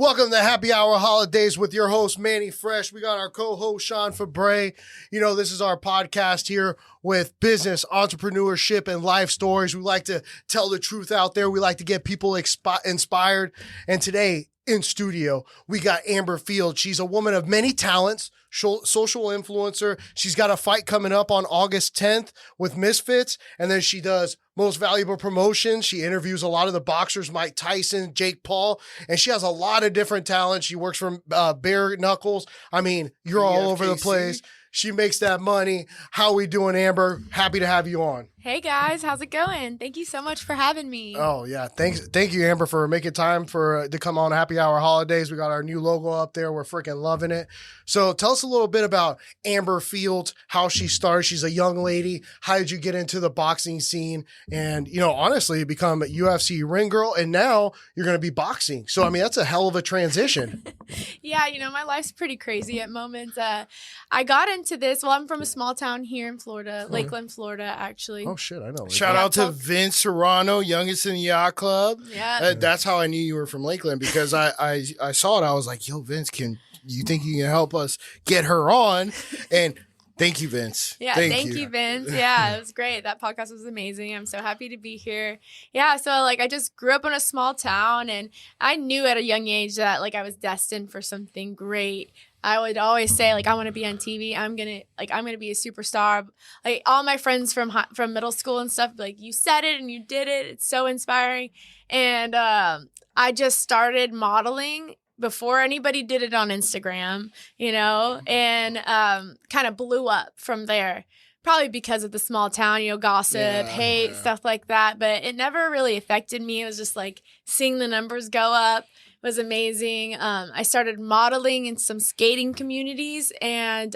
Welcome to Happy Hour Holidaze with your host, Manny Fresh. We got our co-host, Sean Febre. You know, this is our podcast here with business, entrepreneurship, and life stories. We like to tell the truth out there. We like to get people inspired. And today in studio, we got Amber Field. She's a woman of many talents, social influencer. She's got a fight coming up on August 10th with Misfits. And then she does Most Valuable Promotions. She interviews a lot of the boxers, Mike Tyson, Jake Paul, and she has a lot of different talents. She works for Bare Knuckles. I mean, you're all over the place. She makes that money. How we doing, Amber? Happy to have you on. Hey guys, how's it going? Thank you so much for having me. Oh yeah, thank you, Amber, for making time to come on Happy Hour Holidaze. We got our new logo up there. We're freaking loving it. So tell us a little bit about Amber Field, how she started. She's a young lady. How did you get into the boxing scene? And honestly, become a UFC ring girl, and now you're going to be boxing. So I mean, that's a hell of a transition. Yeah, my life's pretty crazy at moments. I got into this. Well, I'm from a small town here in Florida, Lakeland, Florida, actually. Oh shit, I know. Shout out to Vince Serrano, youngest in the yacht club. Yeah, that's how I knew you were from Lakeland, because I saw it. I was like, yo, Vince, you think you can help us get her on? And thank you, Vince. Yeah, thank you, Vince. Yeah, it was great. That podcast was amazing. I'm so happy to be here. Yeah, so I just grew up in a small town, and I knew at a young age that I was destined for something great. I would always say I want to be on TV. I'm gonna be a superstar. All my friends from middle school and stuff, you said it and you did it. It's so inspiring. And I just started modeling before anybody did it on Instagram, and kind of blew up from there. Probably because of the small town, gossip, hate, stuff like that. But it never really affected me. It was just seeing the numbers go up was amazing. I started modeling in some skating communities, and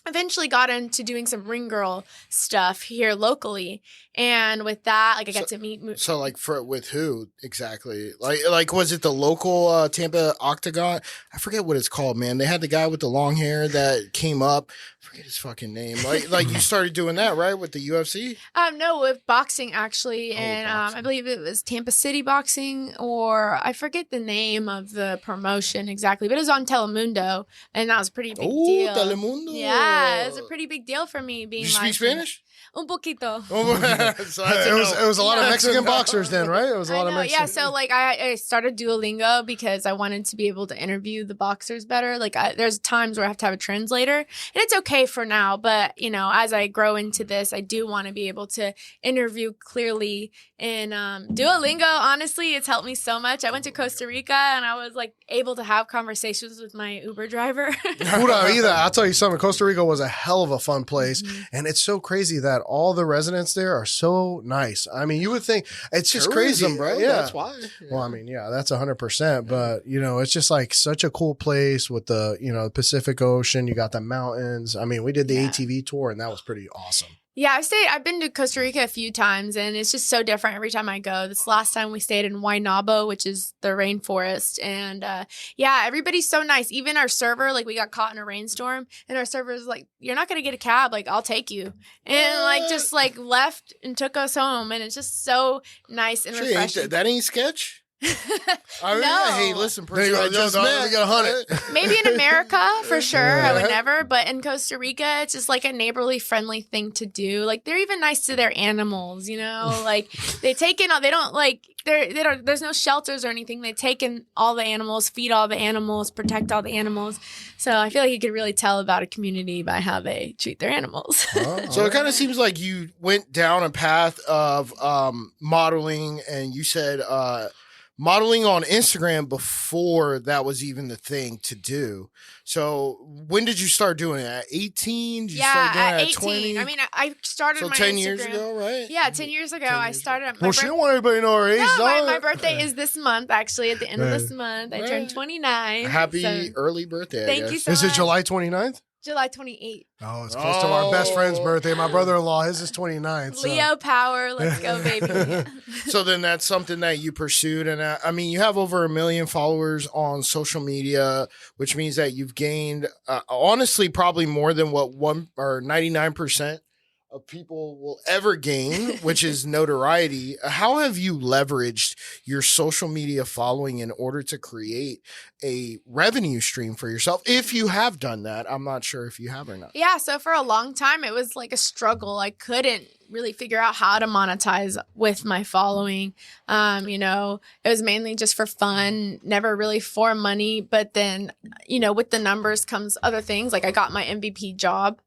eventually got into doing some ring girl stuff here locally. And with that, I got to meet. So with who exactly? Was it the local Tampa Octagon? I forget what it's called, man. They had the guy with the long hair that came up. I forget his fucking name. You started doing that, right? With the UFC? No, with boxing actually. And boxing. I believe it was Tampa City Boxing, or I forget the name of the promotion exactly, but it was on Telemundo, and that was a pretty big deal. Telemundo. Yeah, it was a pretty big deal for me being Did you speak Spanish? Un poquito. So it was a lot of Mexican boxers then, right? It was a lot of Mexican. Yeah, so I started Duolingo because I wanted to be able to interview the boxers better. There's times where I have to have a translator, and it's okay for now, but as I grow into this, I do want to be able to interview clearly. And Duolingo, honestly, it's helped me so much. I went to Costa Rica, and I was able to have conversations with my Uber driver. I'll tell you something. Costa Rica was a hell of a fun place, and it's so crazy that all the residents there are so nice. I mean, you would think it's just crazy, bro. Yeah, that's why. Yeah. Well, I mean, yeah, that's 100%. But it's just such a cool place with the Pacific Ocean. You got the mountains. I mean, we did the ATV tour, and that was pretty awesome. Yeah, I've been to Costa Rica a few times, and it's just so different every time I go. This last time we stayed in Guaynabo, which is the rainforest. And everybody's so nice. Even our server, we got caught in a rainstorm, and our server's you're not going to get a cab. I'll take you. And just left and took us home. And it's just so nice and refreshing. That ain't sketch? No. Hey, listen, person, I just met. We got 100. Maybe in America, for sure. I would never. But in Costa Rica, it's just a neighborly, friendly thing to do. They're even nice to their animals, they take in, they don't, there's no shelters or anything. They take in all the animals, feed all the animals, protect all the animals. So I feel you could really tell about a community by how they treat their animals. So it kind of seems like you went down a path of modeling, and you said modeling on Instagram before that was even the thing to do. So when did you start doing it? At 18? Did you start doing it at 18. 20? I mean, I started my 10 Instagram. years ago, right? Yeah, 10 years ago, I started. She don't want everybody to know her age. No, my birthday is this month, actually. At the end of this month, I turned 29. Happy early birthday, Thank you so much. Is it July 29th? July 28th. Oh, it's close to our best friend's birthday. My brother-in-law, his is 29th. So. Leo power. Let's go, baby. So then that's something that you pursued. And I mean, you have over 1 million followers on social media, which means that you've gained, honestly, probably more than what 99% of people will ever gain, which is notoriety. How have you leveraged your social media following in order to create a revenue stream for yourself? If you have done that, I'm not sure if you have or not. Yeah, so for a long time, it was like a struggle. I couldn't really figure out how to monetize with my following. It was mainly just for fun, never really for money. But then, with the numbers comes other things. Like I got my MVP job.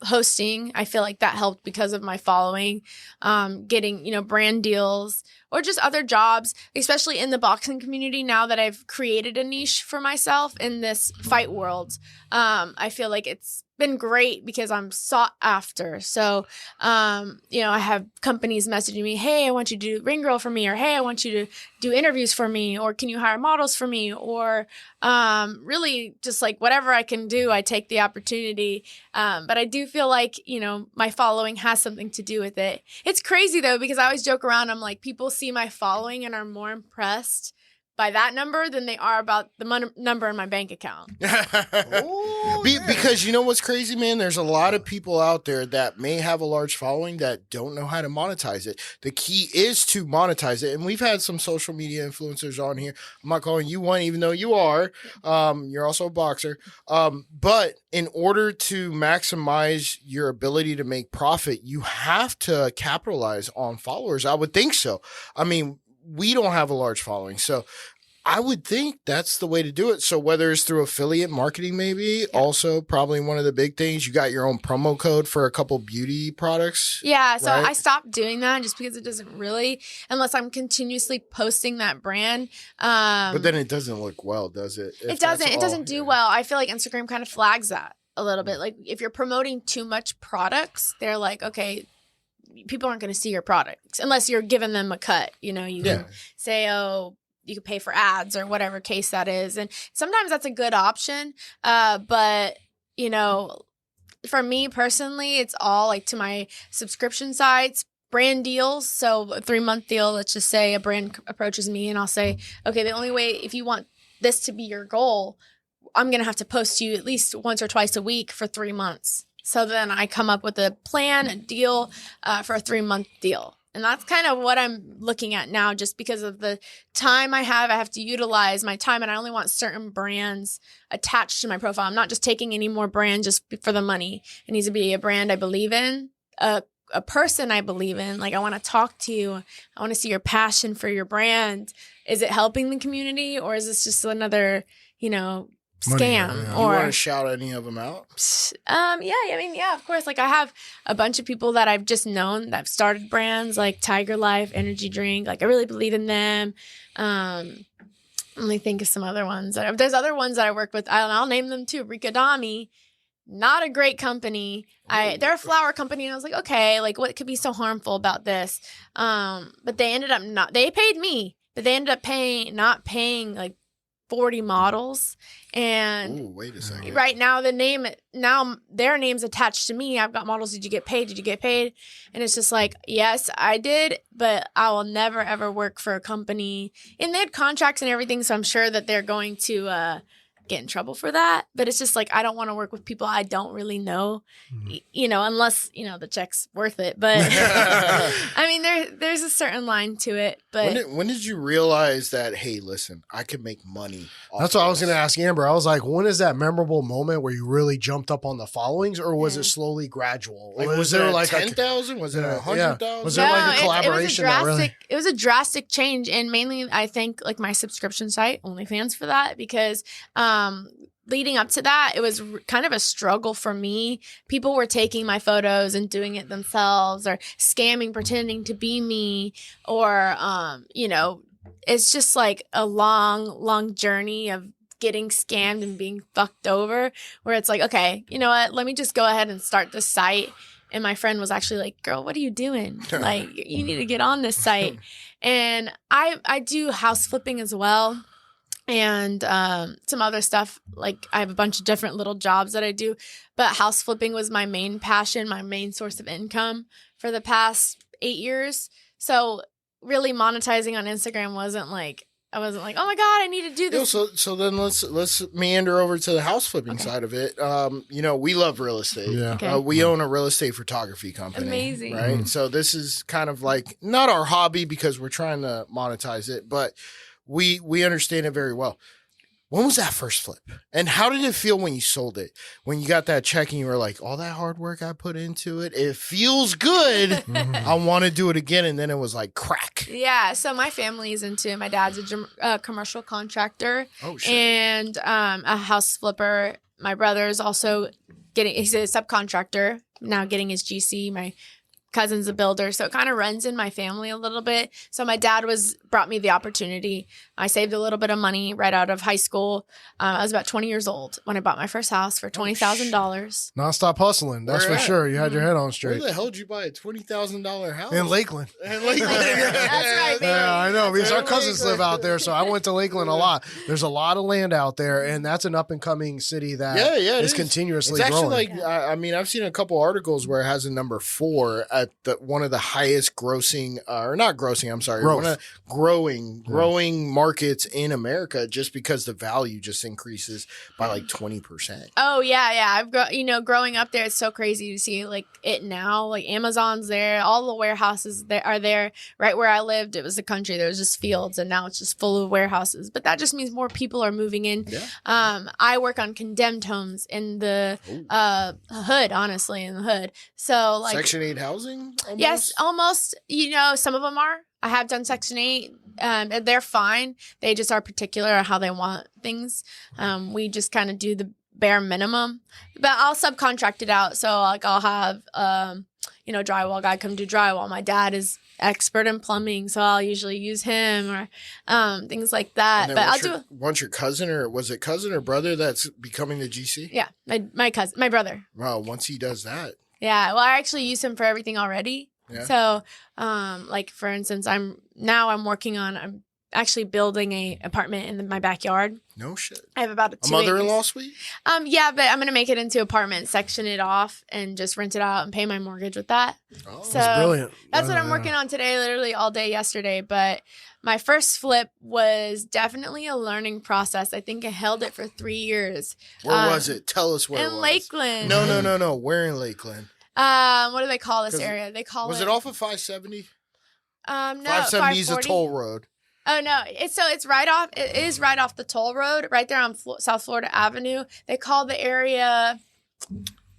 Hosting, I feel like that helped because of my following, getting, brand deals or just other jobs, especially in the boxing community. Now that I've created a niche for myself in this fight world, I feel like it's been great because I'm sought after. So, I have companies messaging me, hey, I want you to do ring girl for me, or hey, I want you to do interviews for me, or can you hire models for me? Or really just like whatever I can do, I take the opportunity. But I do feel like, my following has something to do with it. It's crazy though, because I always joke around. I'm like, people see my following and are more impressed by that number than they are about the number in my bank account. Because you know what's crazy, man? There's a lot of people out there that may have a large following that don't know how to monetize it. The key is to monetize it. And we've had some social media influencers on here. I'm not calling you one, even though you are. You're also a boxer. But in order to maximize your ability to make profit, you have to capitalize on followers. I would think so. I mean, we don't have a large following. So I would think that's the way to do it. So whether it's through affiliate marketing, maybe also probably one of the big things, you got your own promo code for a couple beauty products. Yeah. So right? I stopped doing that just because it doesn't really, unless I'm continuously posting that brand. But then it doesn't look well, does it? It doesn't do well. I feel like Instagram kind of flags that a little bit. Like if you're promoting too much products, they're like, okay, people aren't going to see your products unless you're giving them a cut. You can say, oh, you can pay for ads or whatever case that is. And sometimes that's a good option. But, for me personally, it's all like to my subscription sites, brand deals. So a 3-month deal, let's just say a brand approaches me and I'll say, okay, the only way, if you want this to be your goal, I'm going to have to post you at least once or twice a week for 3 months. So then I come up with a plan, a deal for a 3-month deal. And that's kind of what I'm looking at now, just because of the time I have to utilize my time, and I only want certain brands attached to my profile. I'm not just taking any more brands just for the money. It needs to be a brand I believe in, a person I believe in. Like I want to talk to you. I want to see your passion for your brand. Is it helping the community, or is this just another, scam? You want to shout any of them out? Yeah, of course. Like I have a bunch of people that I've just known that have started brands like Tiger Life energy drink. Like I really believe in them. Let me think of some other ones. There's other ones that I work with. I'll name them too. Rikadami, not a great company. They're a flower company, and I was like, okay, like what could be so harmful about this? But they ended up they paid me, but they ended up not paying like 40 models. And ooh, wait a second. Right now their name's attached to me. I've got models. Did you get paid? And it's just like, yes, I did, but I will never ever work for a company. And they had contracts and everything, so I'm sure that they're going to get in trouble for that. But it's just like, I don't want to work with people I don't really know, unless, the check's worth it. But I mean, there's a certain line to it. But when did you realize that, hey, listen, I could make money? That's what I was going to ask Amber. I was like, when is that memorable moment where you really jumped up on the followings, or was it slowly gradual? Like, was there like 10,000? Was it 100,000? Was there like a collaboration? It was a drastic change. And mainly I think like my subscription site, OnlyFans, for that, because leading up to that, it was kind of a struggle for me. People were taking my photos and doing it themselves, or scamming, pretending to be me, or, it's just like a long journey of getting scammed and being fucked over, where it's like, okay, you know what? Let me just go ahead and start this site. And my friend was actually like, girl, what are you doing? Like, you need to get on this site. And I do house flipping as well. And some other stuff. Like I have a bunch of different little jobs that I do, but house flipping was my main passion, my main source of income for the past 8 years. So really monetizing on Instagram wasn't like I wasn't like, oh my God, I need to do this. So then let's meander over to the house flipping side of it. We love real estate. Yeah. Okay. We own a real estate photography company. Amazing. Right. So this is kind of like not our hobby because we're trying to monetize it, but we understand it very well. When was that first flip? And how did it feel when you sold it? When you got that check and you were like, all that hard work I put into it, it feels good. I want to do it again. And then it was like crack. Yeah. So my family is into it. My dad's a commercial contractor and a house flipper. My brother's also he's a subcontractor, now getting his GC. My cousin's a builder, so it kind of runs in my family a little bit. So my dad brought me the opportunity. I saved a little bit of money right out of high school. I was about 20 years old when I bought my first house for $20,000. Nonstop hustling, that's for sure. You had your head on straight. Where the hell did you buy a $20,000 house? In Lakeland. That's right, baby. Yeah, I know, because our cousins live out there, so I went to Lakeland a lot. There's a lot of land out there, and that's an up-and-coming city that is continuously growing. It's actually like, I've seen a couple articles where it has a number 4 at one of the highest grossing, one of growing markets in America, just because the value just increases by like 20%. Oh yeah. I've growing up there, it's so crazy to see like it now. Like Amazon's there, all the warehouses are there. Right where I lived, it was the country. There was just fields, and now it's just full of warehouses. But that just means more people are moving in. Yeah. I work on condemned homes in the hood, honestly, in the hood. So like Section 8 housing. Almost? Yes, almost. Some of them are. I have done Section 8. They're fine. They just are particular on how they want things. We just kind of do the bare minimum. But I'll subcontract it out. So like I'll have drywall guy come do drywall. My dad is expert in plumbing, so I'll usually use him or things like that. But once your cousin, or was it cousin or brother that's becoming the GC? Yeah, my cousin, my brother. Wow, once he does that. Yeah, well, I actually use him for everything already. Yeah. So, like for instance, I'm actually building a apartment in my backyard. No shit. I have about a mother-in-law suite? Yeah, but I'm gonna make it into apartment, section it off, and just rent it out and pay my mortgage with that. Oh, so that's brilliant. That's what I'm working on today, literally all day yesterday. But my first flip was definitely a learning process. I think I held it for 3 years. Where was it? Tell us where it was. In Lakeland. No. Where in Lakeland? What do they call this area? They call Was it off of 570? No, 570 is a toll road. Oh no! It's right off. It is right off the toll road, right there on South Florida Avenue. They call the area.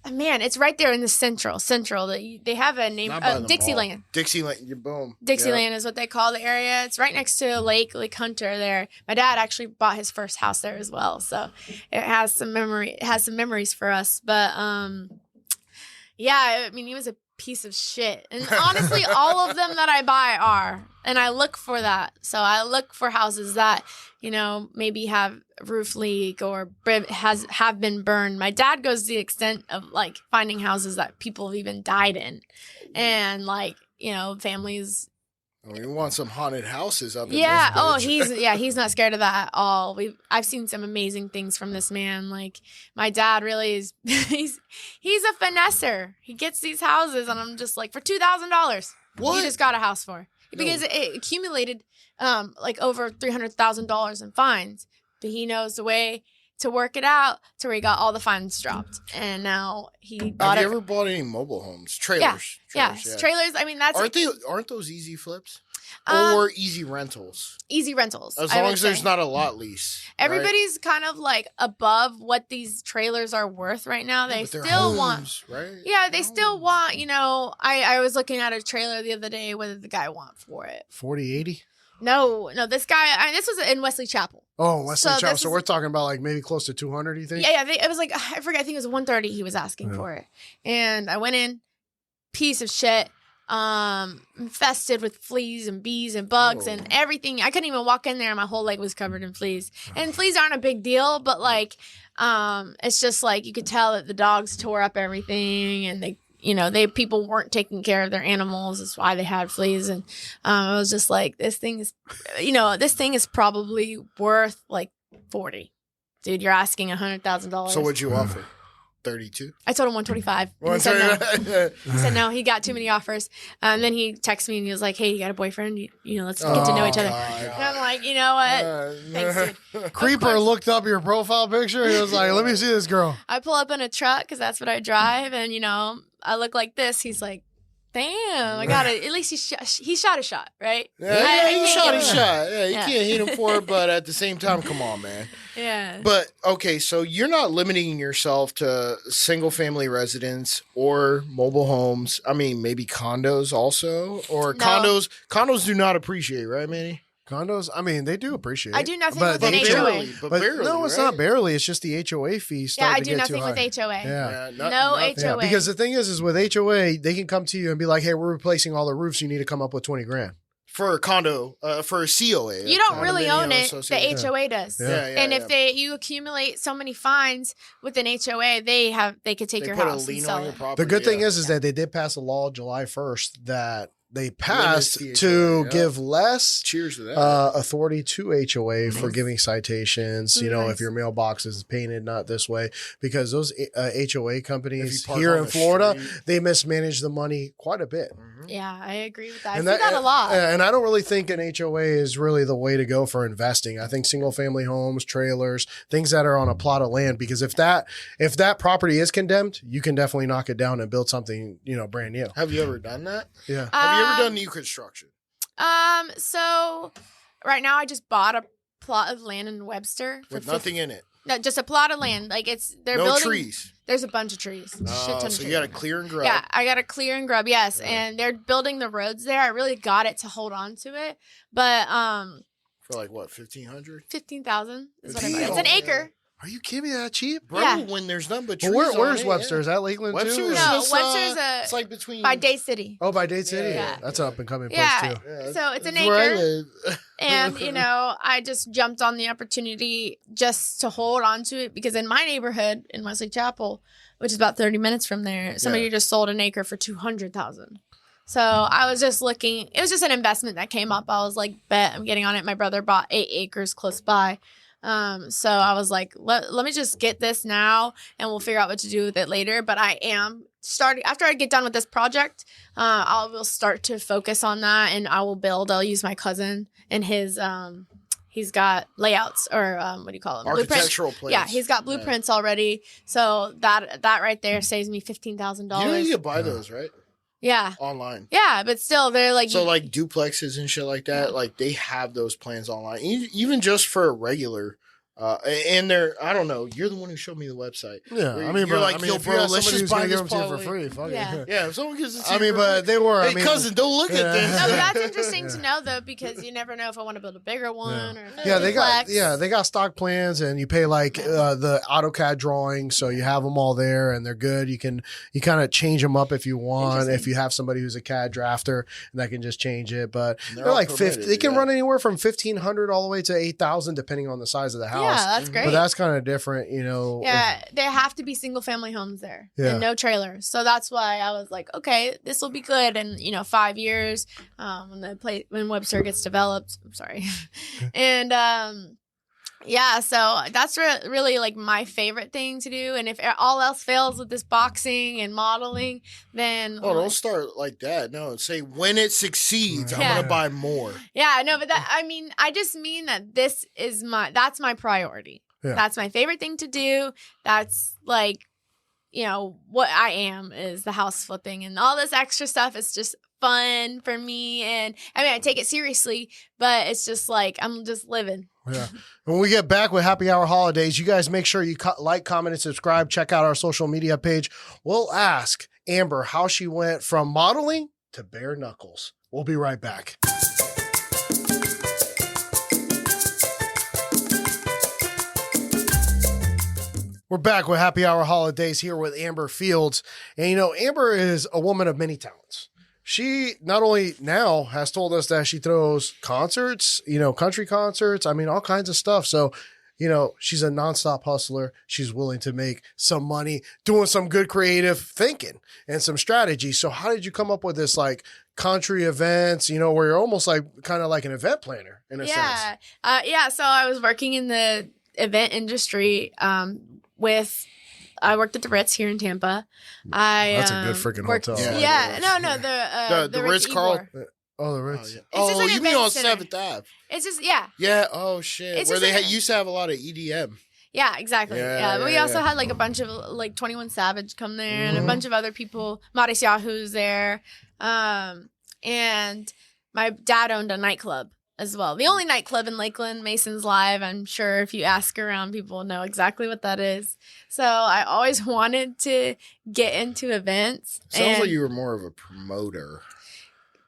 Man, it's right there in the central. They have a name. Dixieland. Dixieland. Boom. Dixieland is what they call the area. It's right next to Lake Hunter. There, my dad actually bought his first house there as well, so it has some memory. It has some memories for us. But yeah, I mean, he was a piece of shit, and honestly, all of them that I buy are, and I look for that. So I look for houses that maybe have roof leak or have been burned. My dad goes to the extent of like finding houses that people have even died in, and like families. We want some haunted houses up. Yeah. In this bitch. He's not scared of that at all. I've seen some amazing things from this man. Like my dad really is. He's a finesser. He gets these houses, and I'm just like, for $2,000. What? He just got a house for because it accumulated like over $300,000 in fines. But he knows the way to work it out to where he got all the fines dropped, and now he bought. Have you ever bought any mobile homes? Trailers. Yeah. Trailers. I mean, aren't those easy flips or easy rentals? Easy rentals. As long as there's not a lot lease. Everybody's kind of like above what these trailers are worth right now. They still want, right? Yeah, they still want. I was looking at a trailer the other day. What did the guy want for it? 40, 80? No. This guy. This was in Wesley Chapel. Oh, Wesley Chapel. So we're talking about like maybe close to 200. You think? Yeah. It was like I forget. I think it was 130. He was asking for it, and I went in. Piece of shit. Infested with fleas and bees and bugs and everything. I couldn't even walk in there. My whole leg was covered in fleas. And fleas aren't a big deal, but like, it's just like you could tell that the dogs tore up everything, and people weren't taking care of their animals. That's why they had fleas. And I was just like, this thing is probably worth like 40. Dude, you're asking $100,000. So what'd you offer? 32. I told him 125. And he said no. He said no. He got too many offers. Then he texted me and he was like, "Hey, you got a boyfriend? Let's get to know each other." And I'm like, you know what? Thanks, dude. Creeper looked up your profile picture. He was like, "Let me see this girl." I pull up in a truck because that's what I drive, and I look like this. He's like, "Damn, I got it." At least he shot a shot, right? Yeah, he shot him. his shot. Yeah, you can't hit him for it, but at the same time, come on, man. Yeah. But okay, so you're not limiting yourself to single family residence or mobile homes. I mean, maybe condos also, or No. Condos do not appreciate, right, Manny? Condos, I mean, they do appreciate. I do nothing but with an they- HOA. But But barely, no, it's right? not barely. It's just the HOA fee. Yeah, Start I to do get nothing too with high. HOA. Yeah. No nothing. HOA. Yeah, because the thing is with HOA, they can come to you and be like, "Hey, we're replacing all the roofs. You need to come up with 20 grand." For a condo, for a COA. You don't really condominium own it. association. The HOA does. Yeah. And if you accumulate so many fines with an HOA, they could take They your put a house and lien sell on your it. property. The good thing yeah. is that they did pass a law July 1st that they passed the to HOA, yeah. give less Cheers to that. authority to HOA for Nice. giving citations. Nice. If your mailbox is painted not this way, because those HOA If you companies park here on in the Florida, street. they mismanage the money quite a bit. Yeah, I agree with that. And I see that a lot. And I don't really think an HOA is really the way to go for investing. I think single family homes, trailers, things that are on a plot of land, because if that property is condemned, you can definitely knock it down and build something, brand new. Have you ever done that? Yeah. Have you ever done new construction? So right now I just bought a plot of land in Webster for With nothing in it? No, just a plot of land. Like they're No building trees? There's a bunch of trees. Shit ton of So trees. you got to clear and grub. Yeah, I got to clear and grub. Yes, Yeah. and they're building the roads there. I really got it to hold on to it, but For like what, 1,500? 15,000 is what I Damn. bought. It's an acre. Are you kidding me? That cheap? Bro, Yeah. when there's nothing but Well, trees on where's it, Webster? yeah. Is that Lakeland Webster too? is No, just, Webster's it's like between by Day City. Oh, by Dade City. Yeah. That's an up and coming place Yeah. too. Yeah, So it's an that's where I acre. live. And, I just jumped on the opportunity just to hold on to it because in my neighborhood in Wesley Chapel, which is about 30 minutes from there, somebody just sold an acre for $200,000. So I was just looking, it was just an investment that came up. I was like, bet I'm getting on it. My brother bought 8 acres close by. So I was like, let me just get this now and we'll figure out what to do with it later. But I am starting, after I get done with this project, I will start to focus on that and I'll use my cousin and his, he's got layouts or what do you call them? Architectural plans. Yeah, he's got blueprints already. So that right there saves me $15,000. You can buy those, right? Yeah. Online. Yeah, but still they're like So like duplexes and shit like that, like they have those plans online, even just for a regular. And I don't know. You're the one who showed me the website. Yeah, You're I mean, like, yo, if bro, you have let's somebody just who's buy gonna this give them to you for parlay. free. Fuck Yeah. it. Yeah, if someone gives it to I you mean, for but free- they were. Hey, I mean, cousin, don't look Yeah. at this. No, but that's interesting to know though because you never know if I want to build a bigger one or if it's Yeah, duplex. they got stock plans, and you pay like the AutoCAD drawings, so you have them all there, and they're good. You kind of change them up if you want. Interesting. If you have somebody who's a CAD drafter, and that can just change it. But They're they're all like 50. permitted, They can yeah. run anywhere from 1,500 all the way to 8,000, depending on the size of the house. Yeah, that's great. But that's kind of different, Yeah, there have to be single family homes there Yeah. and no trailers. So that's why I was like, okay, this will be good. And 5 years when Webster gets developed. I'm sorry, and yeah, so that's really like my favorite thing to do. And if all else fails with this boxing and modeling, then Oh, don't start like that. No, say when it succeeds, I'm Yeah. gonna buy more. yeah, no, but I just mean that that's my priority. Yeah. That's my favorite thing to do. That's like, what I am is the house flipping and all this extra stuff is just fun for me. And I mean, I take it seriously, but it's just like, I'm just living. Yeah. When we get back with Happy Hour Holidaze, you guys make sure you like, comment, and subscribe. Check out our social media page. We'll ask Amber how she went from modeling to bare knuckles. We'll be right back. We're back with Happy Hour Holidaze here with Amber Fields. And, Amber is a woman of many talents. She not only now has told us that she throws concerts, country concerts, all kinds of stuff. So, she's a nonstop hustler. She's willing to make some money doing some good creative thinking and some strategy. So how did you come up with this like country events, where you're almost like kind of like an event planner in a sense? Yeah. So I was working in the event industry with I worked at the Ritz here in Tampa. That's a good freaking worked, hotel. Yeah, the Ritz Carlton. Oh, the Ritz. yeah. It's just an You mean on event center. 7th Ave? It's just Yeah. Oh shit. It's Where just they a- used to have a lot of EDM. Yeah, exactly. Yeah, But we yeah, also yeah. had like a bunch of like 21 Savage come there and a bunch of other people. Modest Yahoo's there. And my dad owned a nightclub as well. The only nightclub in Lakeland, Mason's Live. I'm sure if you ask around, people know exactly what that is. So I always wanted to get into events. Sounds and like you were more of a promoter.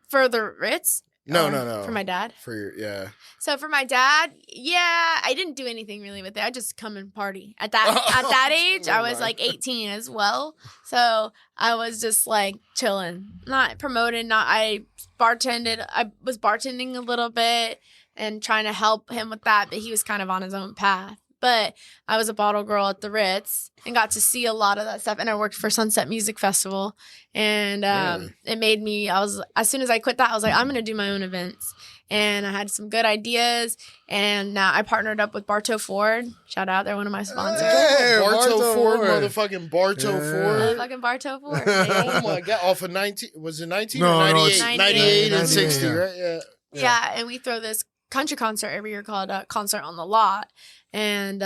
for the Ritz. No, Or no. For my dad. For your So for my dad, I didn't do anything really with it. I just come and party. At that age, I was like 18 as well. So I was just like chilling, not promoting. I bartended. I was bartending a little bit and trying to help him with that, but he was kind of on his own path. But I was a bottle girl at the Ritz and got to see a lot of that stuff. And I worked for Sunset Music Festival. And Really? it made me, as soon as I quit that, I was like, I'm going to do my own events. And I had some good ideas. And now I partnered up with Bartow Ford. Shout out, they're one of my sponsors. Hey, Bartow Bartow Ford, Ford. motherfucking Bartow Yeah. Ford. Fucking Bartow Ford. Oh my god! Off of 19, was it 19 No, or no, 98? it's 98 and 60, yeah. right? Yeah. Yeah, and we throw this country concert every year called Concert on the Lot. And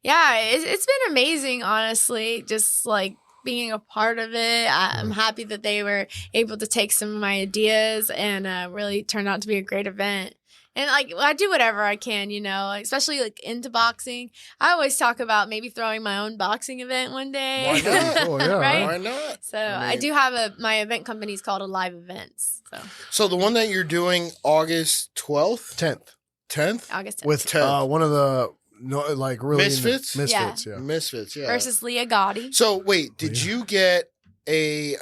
it's been amazing, honestly, just like being a part of it. I'm happy that they were able to take some of my ideas and really turned out to be a great event. And like I do whatever I can, especially like into boxing. I always talk about maybe throwing my own boxing event one day. Why not? Oh, yeah, Right? Why not? So I I mean- do have my event company is called Alive Events. So So the one that you're doing August 12th, 10th 10th, August 10th. with 10th. one of the really Misfits? Misfits, yeah. Misfits, yeah. versus Leah Gotti. So wait, did Yeah. you get a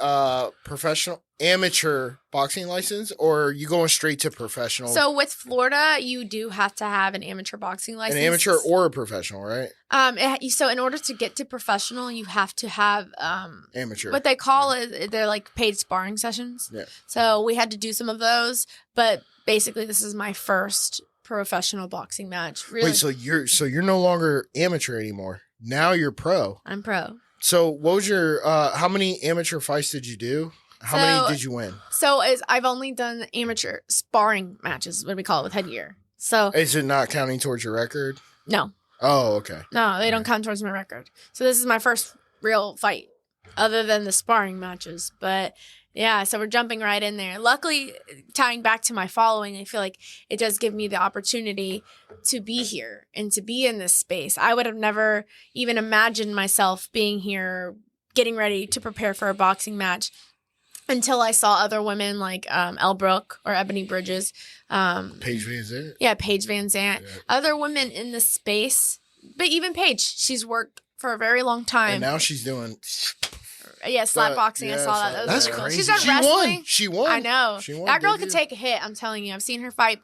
professional amateur boxing license, or are you going straight to professional? So with Florida, you do have to have an amateur boxing an license. amateur or a professional, right? So in order to get to professional, you have to have Amateur. what they call it. They're like paid sparring sessions. Yeah. So we had to do some of those, but basically, this is my first professional boxing match. Really, Wait, so you're no longer amateur anymore. Now you're pro. I'm pro. So what was your how many amateur fights did you do? How many did you win? So I've only done amateur sparring matches, what we call it, with headgear. So Is it not counting towards your record? no, Oh, okay. they don't count towards my record. So this is my first real fight, other than the sparring matches. But yeah, so we're jumping right in there. Luckily, tying back to my following, I feel like it does give me the opportunity to be here and to be in this space. I would have never even imagined myself being here, getting ready to prepare for a boxing match until I saw other women like Elle Brooke or Ebony Bridges. Paige Van Zandt. Yeah, Paige Van Zandt. Yeah. Other women in this space. But even Paige, she's worked for a very long time. And now she's doing. Yeah, slap boxing. I yeah, saw that. slap- That was That's really cool. crazy. She's done She wrestling. won. She won. I know. She won, That girl did could you? take a hit. I'm telling you. I've seen her fight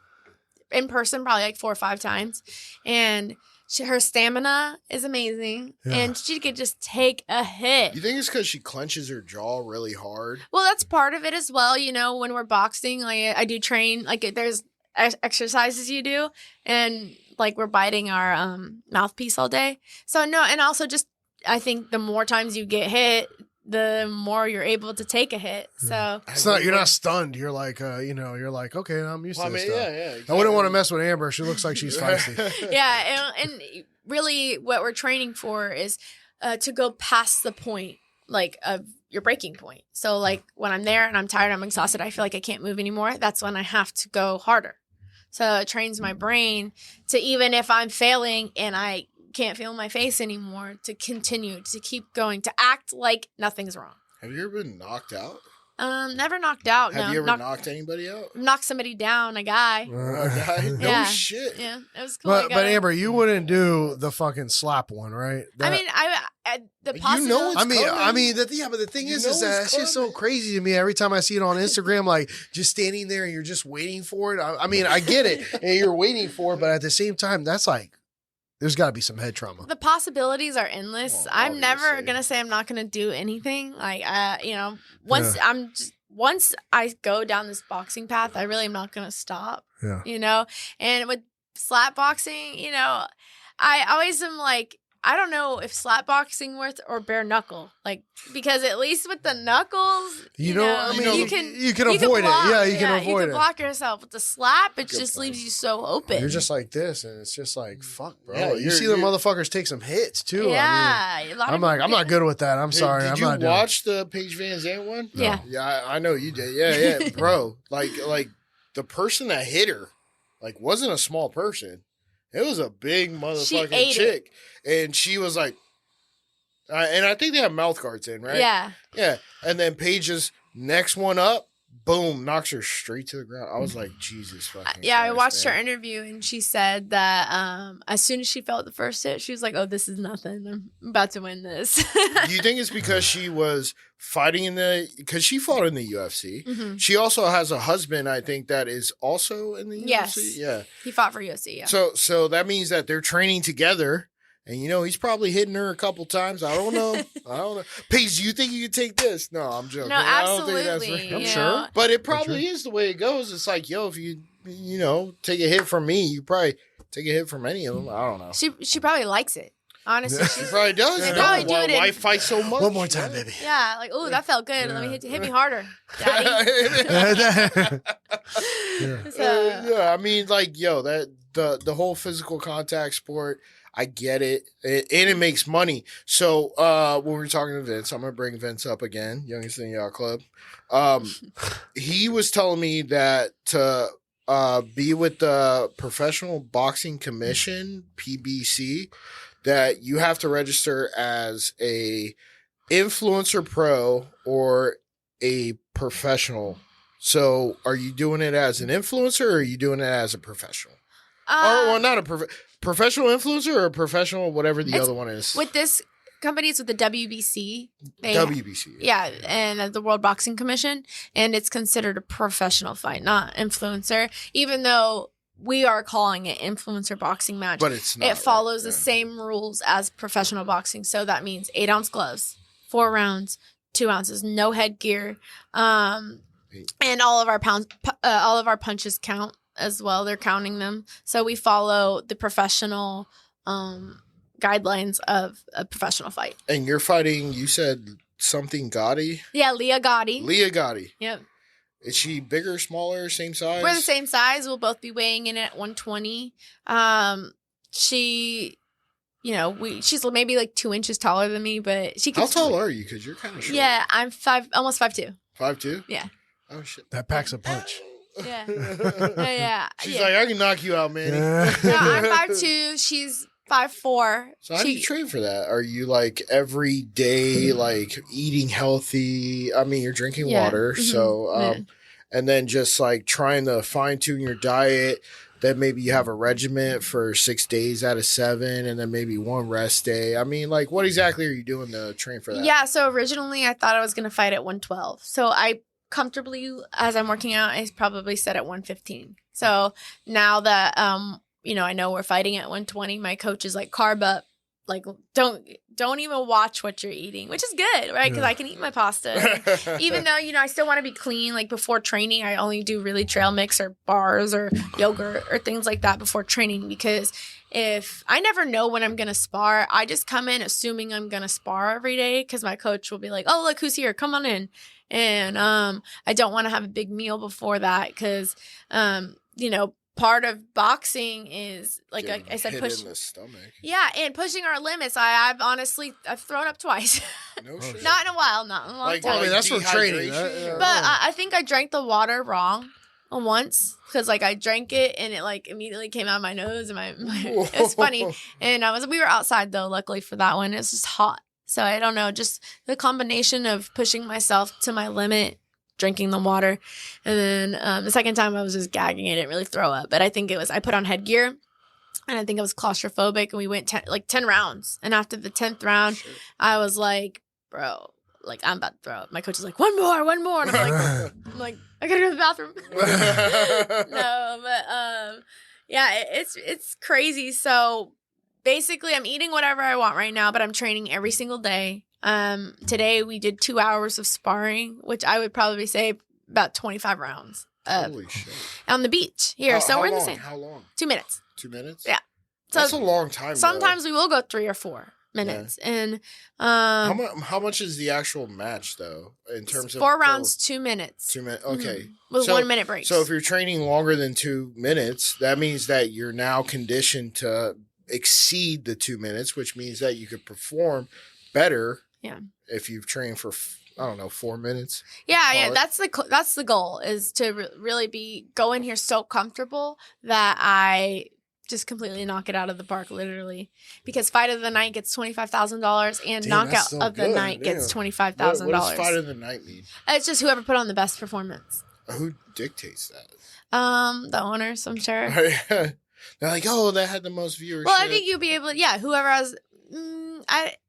in person probably like 4 or 5 times. And her stamina is amazing. Yeah. And she could just take a hit. You think it's because she clenches her jaw really hard? Well, that's part of it as well. When we're boxing, like I do train, like there's exercises you do, and like we're biting our mouthpiece all day. So no, and also just I think the more times you get hit, the more you're able to take a hit. So It's not, you're not stunned. You're like, you're like, okay, I'm used Well, to I this mean, stuff. yeah. I wouldn't want to mess with Amber. She looks like she's feisty. yeah, and really what we're training for is to go past the point like of your breaking point. So like when I'm there and I'm tired, I'm exhausted, I feel like I can't move anymore. That's when I have to go harder. So it trains my brain to, even if I'm failing and I can't feel my face anymore, to continue, to keep going, to act like nothing's wrong. Have you ever been knocked out? Never knocked out. Have no. you ever knocked anybody out? knocked somebody down, a guy. A guy? No Yeah. shit. Yeah, it was cool. I But got it. Amber, you wouldn't do the fucking slap one, right? I mean, the You possibility. know it's but the thing You is know that it's it's just so coming. crazy to me every time I see it on Instagram, like just standing there and you're just waiting for it. I mean, I get it, and you're waiting for it, but at the same time, that's like, there's got to be some head trauma. The possibilities are endless. Well, I'm never obviously. gonna say I'm not gonna do anything. Like, once I go down this boxing path, I really am not gonna stop. Yeah. And with slap boxing, I always am like, I don't know if slap boxing works or bare knuckle, like because at least with the knuckles, You know, I mean, you can avoid block, it. Yeah, you can avoid you it. can block yourself. With the slap, it Good just point. leaves you so open. You're just like this, and it's just like, fuck, bro. Yeah, you see the motherfuckers take some hits too. yeah. I mean, I'm like, I'm not good with that. I'm sorry. Did I'm you not doing it. watch the Paige Van Zandt one? Yeah. Yeah, I know you did. Yeah, bro. Like the person that hit her, like, wasn't a small person. It was a big motherfucking ate chick, and she was like, and I think they have mouth guards in, right? Yeah. Yeah. And then Paige's next one up, boom, knocks her straight to the ground. I was like, Jesus fucking Yeah, I Christ, watched her man. interview and she said that as soon as she felt the first hit, she was like, "Oh, this is nothing. I'm about to win this." Do you think it's because she was fighting because she fought in the UFC? Mhm. She also has a husband, I think, that is also in the Yes. UFC. Yeah. He fought for UFC. Yeah. So that means that they're training together. And, he's probably hitting her a couple times. I don't know. Paige, do you think you could take this? No, I'm joking. No, I don't think absolutely. that's I'm you sure. know? But it probably is the way it goes. It's like, yo, if you take a hit from me, you probably take a hit from any of them. I don't know. She probably likes it. Honestly, She she's probably does. They no? probably do it in- Why fight so much? One more time, baby. yeah, like, oh, that felt good. Let me hit me harder, daddy. So, Yeah, I mean, like, yo, that the whole physical contact sport, I get it, and it makes money. So, when we were talking to Vince, I'm gonna bring Vince up again, youngest in the yacht club. He was telling me that to be with the Professional Boxing Commission (PBC), that you have to register as a influencer pro or a professional. So, are you doing it as an influencer, or are you doing it as a professional? Or not a professional influencer, or a professional, whatever the other one is. with this company, it's with the WBC. WBC. Yeah, and the World Boxing Commission, and it's considered a professional fight, not influencer. Even though we are calling it influencer boxing match, But it's not. it follows right? the same rules as professional boxing. So that means 8-ounce gloves, 4 rounds, 2 ounces, no headgear, and all of our punches count as well. They're counting them, so we follow the professional guidelines of a professional fight. And you're fighting, you said something Gotti? Yeah, Leah Gotti. Leah Gotti. Yep. Is she bigger, smaller, same size? We're the same size. We'll both be weighing in at 120. She's maybe like 2 inches taller than me, but she can. How tall are you? Because you're kind of short. Yeah, I'm almost 5'2". 5'2"? Yeah. Oh, shit. That packs a punch. Yeah. Yeah. She's like, I can knock you out, man. No, I'm 5'2". She's 5'4". So how do you train for that? Are you like every day, like eating healthy? I mean, you're drinking water, so and then just like trying to fine tune your diet. Then maybe you have a regiment for 6 days out of 7, and then maybe one rest day. I mean, like, what exactly are you doing to train for that? Yeah. So originally, I thought I was gonna fight at 112. So I comfortably, as I'm working out, I probably set at 115. So now that I know we're fighting at 120, my coach is like, carb up, like don't even watch what you're eating, which is good, right? Because I can eat my pasta. Even though, I still want to be clean. Like before training, I only do really trail mix or bars or yogurt or things like that before training, because if I never know when I'm going to spar, I just come in assuming I'm going to spar every day, because my coach will be like, oh, look who's here. Come on in. And I don't want to have a big meal before that, because, part of boxing is like I said, push in the stomach. Yeah, and pushing our limits. I've thrown up twice. No shit. Not in a while, not in a long Like, time. I mean, that's for training. dehydration? But I think I drank the water wrong once, because like I drank it and it like immediately came out of my nose, and it was funny. And we were outside though, luckily for that one. It's just hot, so I don't know, just the combination of pushing myself to my limit, drinking the water, and then the second time I was just gagging. I didn't really throw up, but I think it was I put on headgear, and I think I was claustrophobic, and we went 10 rounds, and after the 10th round, I was like, bro, like I'm about to throw up. My coach is like, one more, and I'm like, I gotta go to the bathroom. No, but yeah, it's crazy. So basically, I'm eating whatever I want right now, but I'm training every single day. Today we did 2 hours of sparring, which I would probably say about 25 rounds Holy shit. on the beach here. So we're in the same. How long? 2 minutes. 2 minutes? Yeah. So That's a long time. sometimes we will go 3 or 4. minutes. And how much is the actual match though in terms of 4 rounds, 2 minutes. 2 minutes? Okay. Mm-hmm. With 1 minute breaks. So if you're training longer than 2 minutes, that means that you're now conditioned to exceed the 2 minutes, which means that you could perform better. Yeah. If you've trained for, I don't know, 4 minutes. Yeah. That's the goal, is to really go in here so comfortable that I just completely knock it out of the park, literally. Because fight of the night gets $25,000 and knockout of the night gets $25,000. What does fight of the night mean? It's just whoever put on the best performance. Who dictates that? The owners, I'm sure. They're like, oh, that had the most viewership. Well, I think you'll be able to, whoever has,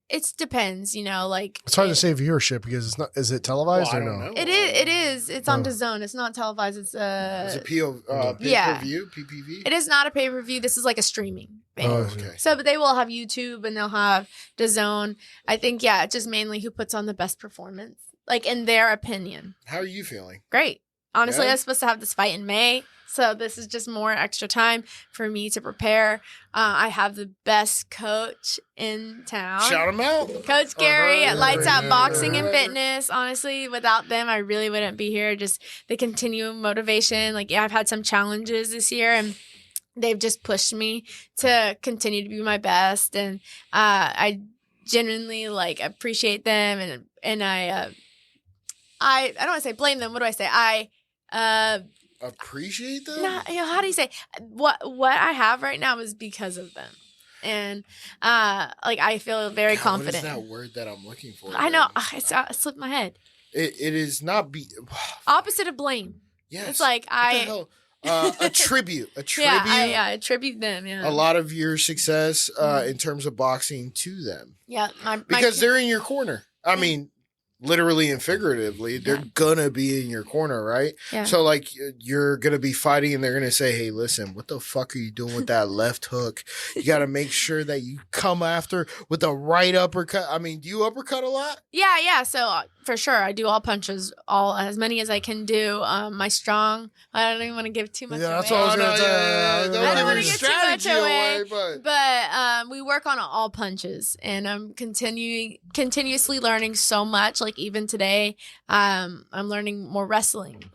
it depends, like. It's hard to say viewership because it's not. Is it televised or no? It is. It's on DAZN. It's not televised. It's a pay-per-view, PPV. It is not a pay-per-view. This is like a streaming thing. Oh, okay. So, but they will have YouTube and they'll have DAZN. I think, it's just mainly who puts on the best performance, like in their opinion. How are you feeling? Great. Honestly, Yeah? I was supposed to have this fight in May. So this is just more extra time for me to prepare. I have the best coach in town. Shout him out. Coach Gary at Lights Out Boxing and Fitness. Honestly, without them, I really wouldn't be here. Just the continuum motivation. I've had some challenges this year and they've just pushed me to continue to be my best. And I genuinely appreciate them. And I don't want to say blame them. What do I say? Appreciate them? No, how do you say what I have right now is because of them, and I feel very confident. What is that word that I'm looking for? I know it slipped my head. It is not Opposite of blame. Yes. It's like attribute. Yeah, I attribute them. Yeah, a lot of your success in terms of boxing to them. Yeah, because they're in your corner. I mean, literally and figuratively, they're gonna be in your corner, right? Yeah. So you're gonna be fighting and they're gonna say, hey, listen, what the fuck are you doing with that left hook? You gotta make sure that you come after with the right uppercut. I mean, do you uppercut a lot? Yeah. So for sure, I do all punches, as many as I can do. My strong, I don't even want to give too much away. That's what I was gonna say. I don't want to give too much away. But we work on all punches, and I'm continuously learning so much. Even today, I'm learning more wrestling.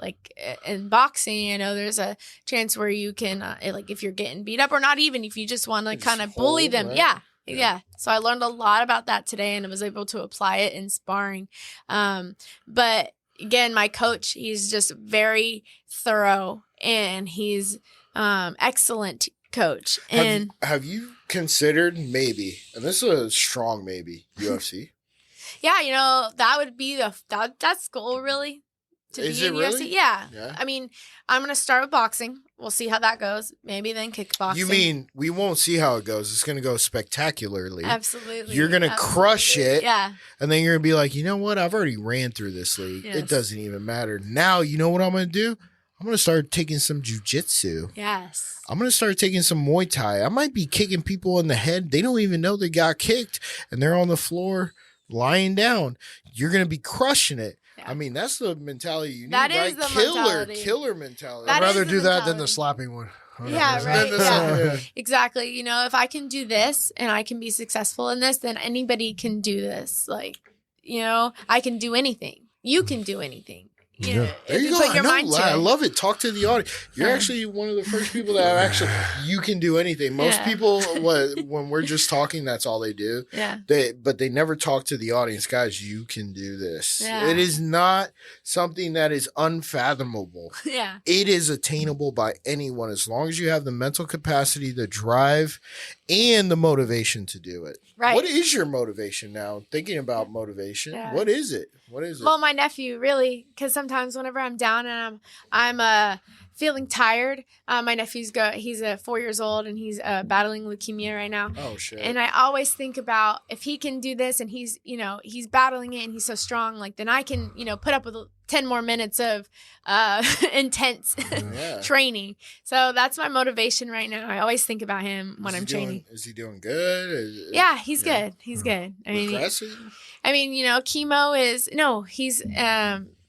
In boxing, I know there's a chance where you can, if you're getting beat up, or not even if you just want to kind of bully them. Right? Yeah. So I learned a lot about that today, and I was able to apply it in sparring. But again, my coach, he's just very thorough, and he's excellent coach. And have you considered maybe, and this is a strong maybe, UFC? Yeah, that would be that's goal really, to Is be in it really? UFC. Yeah. Yeah. I mean, I'm gonna start with boxing. We'll see how that goes. Maybe then kickboxing. You mean we won't see how it goes? It's gonna go spectacularly. Absolutely. You're gonna crush it. Yeah. And then you're gonna be like, you know what? I've already ran through this league. Yes. It doesn't even matter. Now you know what I'm gonna do? I'm gonna start taking some jujitsu. Yes. I'm gonna start taking some Muay Thai. I might be kicking people in the head. They don't even know they got kicked, and they're on the floor lying down. You're gonna be crushing it. Yeah. I mean, that's the mentality you need. That right? is the mentality. Killer mentality. That I'd rather is the do that than mentality. the slapping one. Yeah, right. Yeah. Exactly. If I can do this and I can be successful in this, then anybody can do this. I can do anything. You can do anything. Yeah. There if you go. put your mind to I it. love it. Talk to the audience. You're actually one of the first people that you can do anything. Most people, when we're just talking, that's all they do. Yeah. But they never talk to the audience. Guys, you can do this. Yeah. It is not something that is unfathomable. Yeah. It is attainable by anyone as long as you have the mental capacity, the drive, and the motivation to do it. Right. What is your motivation now? Thinking about motivation, Yeah. what is it? What is it? Well, my nephew, really, because sometimes whenever I'm down and I'm feeling tired, my nephew's he's 4 years old and he's battling leukemia right now. Oh shit! And I always think about if he can do this and he's battling it and he's so strong, then I can put up with 10 more minutes of intense training. So that's my motivation right now. I always think about him when I'm training. Is he doing good? Yeah, he's good. He's good. Chemo is he's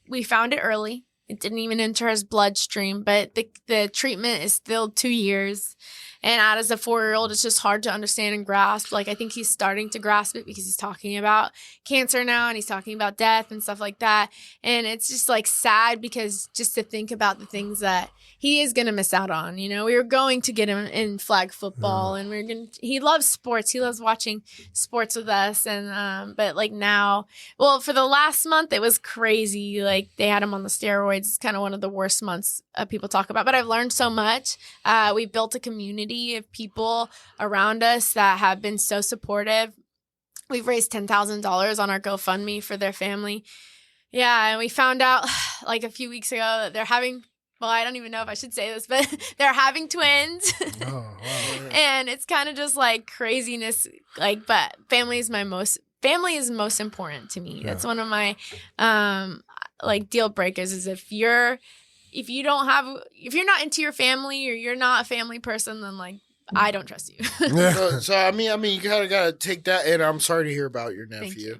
we found it early. It didn't even enter his bloodstream, but the treatment is still 2 years. And as a 4-year-old, it's just hard to understand and grasp. Like, I think he's starting to grasp it because he's talking about cancer now and he's talking about death and stuff like that. And it's just like sad because just to think about the things that he is going to miss out on. You know, we were going to get him in flag football and he loves sports. He loves watching sports with us. And, but like now, well, for the last month, it was crazy. Like they had him on the steroids. It's kind of one of the worst months people talk about, but I've learned so much. We built a community of people around us that have been so supportive. We've raised $10,000 on our GoFundMe for their family. Yeah. And we found out like a few weeks ago that they're having, well, I don't even know if I should say this, but they're having twins. Oh, wow. And it's kind of just like craziness. Like, but family is most important to me. Yeah. That's one of my like deal breakers is if you're not into your family or you're not a family person, then like I don't trust you. so I mean, you kind of got to take that. And I'm sorry to hear about your nephew.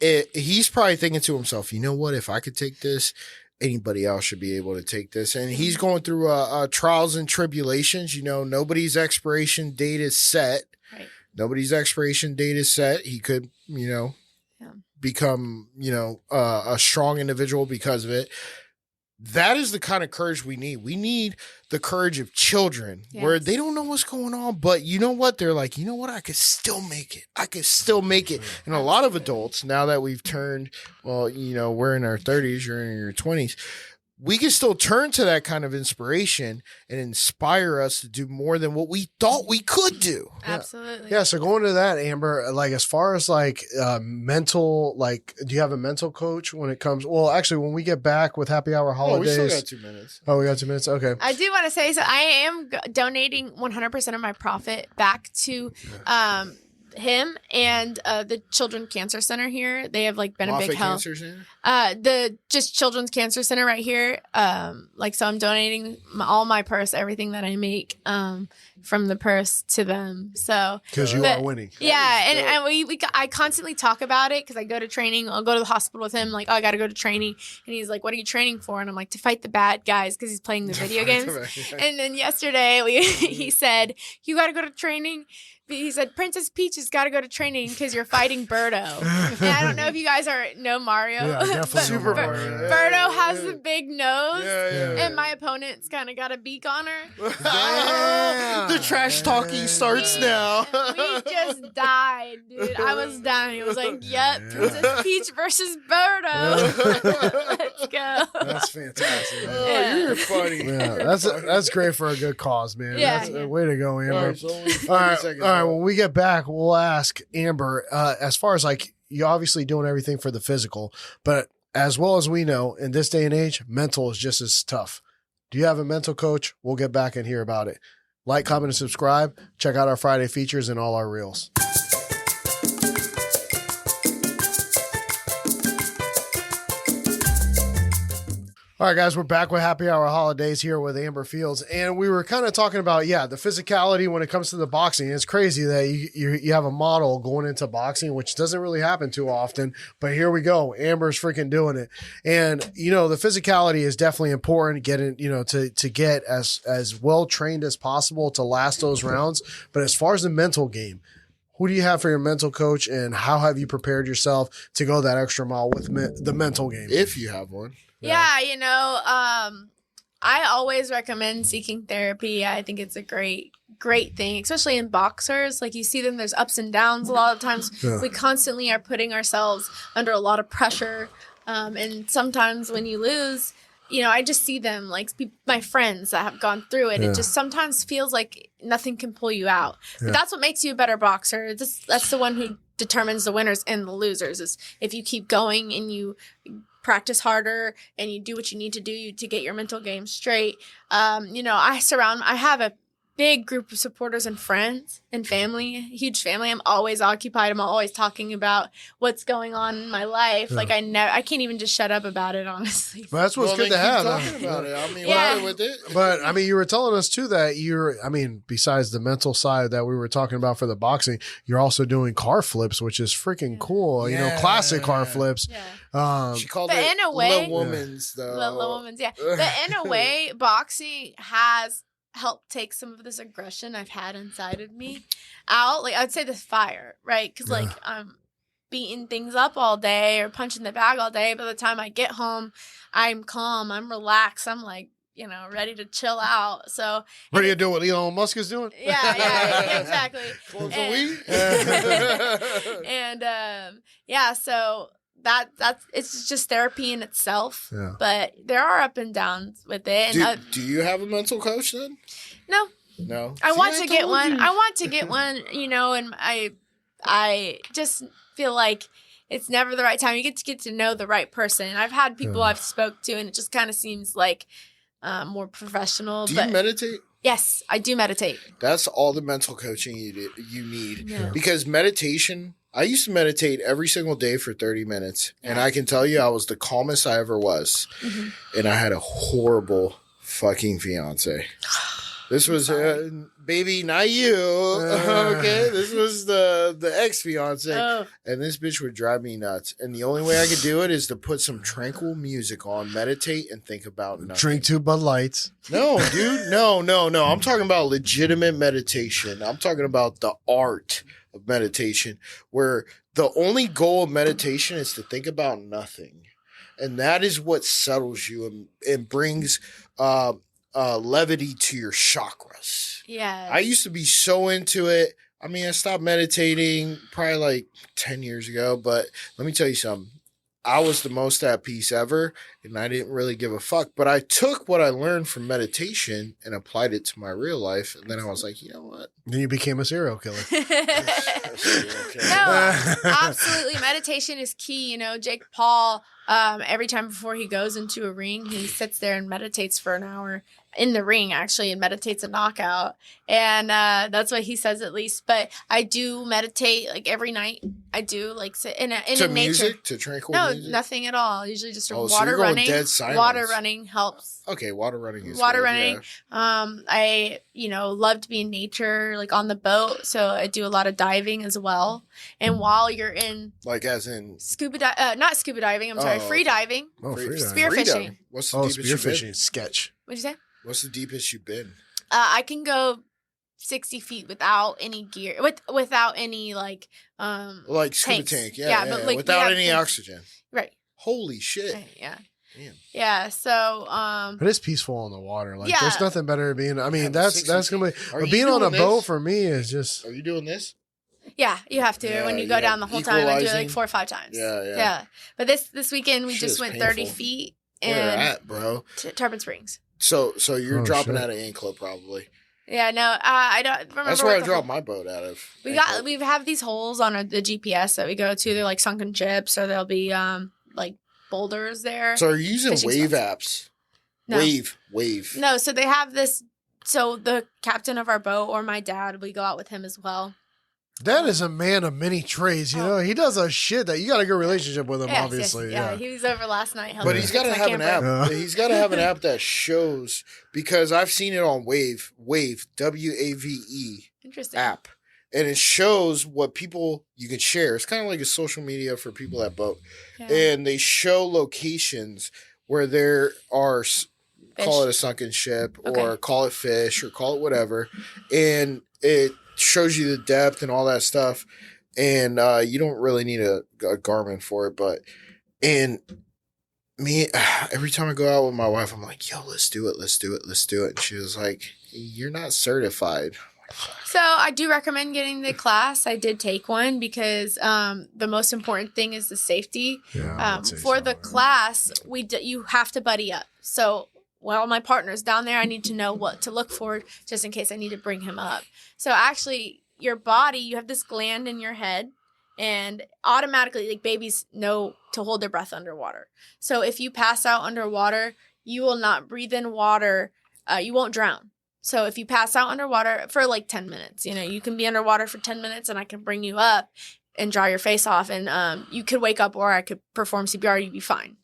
He's probably thinking to himself, you know what? If I could take this, anybody else should be able to take this. And he's going through trials and tribulations. You know, nobody's expiration date is set. Right. Nobody's expiration date is set. He could, become, a strong individual because of it. That is the kind of courage we need. We need the courage of children where they don't know what's going on, but you know what? They're like, you know what? I could still make it. And a lot of adults, now that we've turned, well, we're in our 30s, you're in your 20s, we can still turn to that kind of inspiration and inspire us to do more than what we thought we could do. Absolutely. Yeah. So going to that, Amber, like as far as like mental, like, do you have a mental coach when it comes? Well, actually, when we get back with Happy Hour Holidaze, we still got 2 minutes. Oh, we got 2 minutes. Okay. I do want to say, so I am donating 100% of my profit back to, him and the Children's Cancer Center here. They have like been a big help. Cancer Center? The just Children's Cancer Center right here. So I'm donating all my purse, everything that I make from the purse to them. So because you are winning. Yeah, and I constantly talk about it because I go to training. I'll go to the hospital with him. Like, oh, I got to go to training, and he's like, "What are you training for?" And I'm like, "To fight the bad guys," because he's playing the video games. And then yesterday he said, "You got to go to training." He said, Princess Peach has got to go to training because you're fighting Birdo. And I don't know if you guys know Mario. Yeah, definitely. Super Mario. Birdo has the big nose, yeah. and my opponent's kind of got a beak on her. The trash talking starts now. We just died, dude. I was dying. It was like, yep, Princess Peach versus Birdo. Let's go. That's fantastic. Oh, you're funny. Yeah, that's great for a good cause, man. Yeah, That's a way to go, Amber. All right. When we get back, we'll ask Amber, as far as like, you're obviously doing everything for the physical, but as well as we know, in this day and age, mental is just as tough. Do you have a mental coach? We'll get back and hear about it. Like, comment, and subscribe. Check out our Friday features and all our reels. All right, guys, we're back with Happy Hour Holidaze here with Amber Fields. And we were kind of talking about, the physicality when it comes to the boxing. It's crazy that you have a model going into boxing, which doesn't really happen too often. But here we go. Amber's freaking doing it. And, the physicality is definitely important, getting, to get as well trained as possible to last those rounds. But as far as the mental game, who do you have for your mental coach, and how have you prepared yourself to go that extra mile with the mental game? If you have one. Yeah, I always recommend seeking therapy. I think it's a great thing, especially in boxers. Like, you see them, there's ups and downs a lot of times. Yeah. We constantly are putting ourselves under a lot of pressure. And sometimes when you lose, I just see them, like my friends that have gone through it. Yeah. It just sometimes feels like nothing can pull you out. Yeah. But that's what makes you a better boxer. That's the one who determines the winners and the losers, is if you keep going and you practice harder and you do what you need to do to get your mental game straight. I have a big group of supporters and friends and family, huge family. I'm always occupied. I'm always talking about what's going on in my life. Yeah. Like I can't even just shut up about it, honestly. But that's what's good to have. Talking about it. I mean, with it. But you were telling us too that besides the mental side that we were talking about for the boxing, you're also doing car flips, which is freaking cool. Classic car flips. Yeah. She called but it in a way, Little Woman's, though. Little Woman's, yeah. But in a way, boxing has helped take some of this aggression I've had inside of me out. Like I would say this fire, right? Because like I'm beating things up all day or punching the bag all day. By the time I get home, I'm calm, I'm relaxed, I'm like, you know, ready to chill out. So Ready to do what Elon Musk is doing? yeah, exactly. Close And- the weed. And yeah, so that's it's just therapy in itself. Yeah. But there are up and downs with it. And Do you have a mental coach then? no, No. I See, want to get told one. you. I want to get one, you know, and I just feel like it's never the right time. You get to know the right person. I've had people Yeah. I've spoke to, and it just kind of seems like more professional. Do but you meditate? yes, I do meditate. That's all the mental coaching you need. Yeah. Because meditation, I used to meditate every single day for 30 minutes. And I can tell you I was the calmest I ever was. Mm-hmm. And I had a horrible fucking fiance. This was, baby, not you. Okay. This was the ex-fiance. Oh, And this bitch would drive me nuts. And the only way I could do it is to put some tranquil music on, meditate, and think about nothing. Drink 2 Bud Lights. No, dude. No. I'm talking about legitimate meditation. I'm talking about the art of meditation, where the only goal of meditation is to think about nothing. And that is what settles you and brings levity to your chakras. yeah. I used to be so into it. I mean, I stopped meditating probably like 10 years ago, but let me tell you something. I was the most at peace ever, and I didn't really give a fuck. But I took what I learned from meditation and applied it to my real life. And then I was like, you know what? Then you became a serial killer. No, absolutely. Meditation is key. You know, Jake Paul, every time before he goes into a ring, he sits there and meditates for an hour in the ring, actually, and meditates a knockout. And that's what he says, at least. But I do meditate like every night. I do like sit in To nature. music? To tranquil No, music? nothing at all. Usually just Oh, so water you're going running. dead silence. Water running helps. Okay, water running is Water good, running. yeah. I, love to be in nature, like on the boat. So I do a lot of diving as well. And while you're in Like as in... not scuba diving, I'm sorry, Oh, free okay. diving. Oh, free- freediving. Spear freedom. fishing. What's the Oh, deepest you've been? spearfishing. Sketch. What'd you say? What's the deepest you've been? I can go 60 feet without any gear, without any like Like scuba tanks. tank, Yeah, but, like, we without have any tanks. oxygen. right. Holy shit! Yeah. Damn. Yeah. So It is peaceful in the water. Like Yeah. there's nothing better than being. I mean, Yeah, but that's 60 gonna be. Are But you being on a doing boat this? for me is just. Are you doing this? yeah, you have to Yeah, when you go yeah. down the whole time. I do it Equalizing. like 4 or 5 times. Yeah. But this weekend we Shit just is went 30 painful. feet Where and at, bro? Tarpon Springs. So you're Oh, dropping shit. out of Ankle probably. Yeah. No, I don't remember. That's where I what the dropped whole- my boat out of. We Anklet. have these holes on the GPS that we go to. They're like sunken chips, or there'll be like boulders there. So are you using fishing wave spots. apps? No. Wave. No, so they have this. So the captain of our boat or my dad, we go out with him as well. That is a man of many trades. You know, he does a shit that you got a good relationship with him. Yes, obviously, yes, yeah. he was over last night. But helping he's me got to fix my have an camper. app. Yeah. He's got to have an app that shows, because I've seen it on Wave, WAVE Interesting. app. And it shows what people you can share. It's kind of like a social media for people that boat. Yeah. And they show locations where there are, call Fish. it a sunken ship or Okay. call it fish or call it whatever. And it shows you the depth and all that stuff. And you don't really need a Garmin for it. But, and me, every time I go out with my wife, I'm like, yo, let's do it. And she was like, you're not certified. So I do recommend getting the class. I did take one because the most important thing is the safety. Yeah, I would say For so, the yeah. class, you have to buddy up. So while my partner's down there, I need to know what to look for just in case I need to bring him up. So actually, your body, you have this gland in your head, and automatically, like babies know to hold their breath underwater. So if you pass out underwater, you will not breathe in water. You won't drown. So if you pass out underwater for like 10 minutes, you can be underwater for 10 minutes and I can bring you up and dry your face off, and you could wake up, or I could perform CPR, you'd be fine.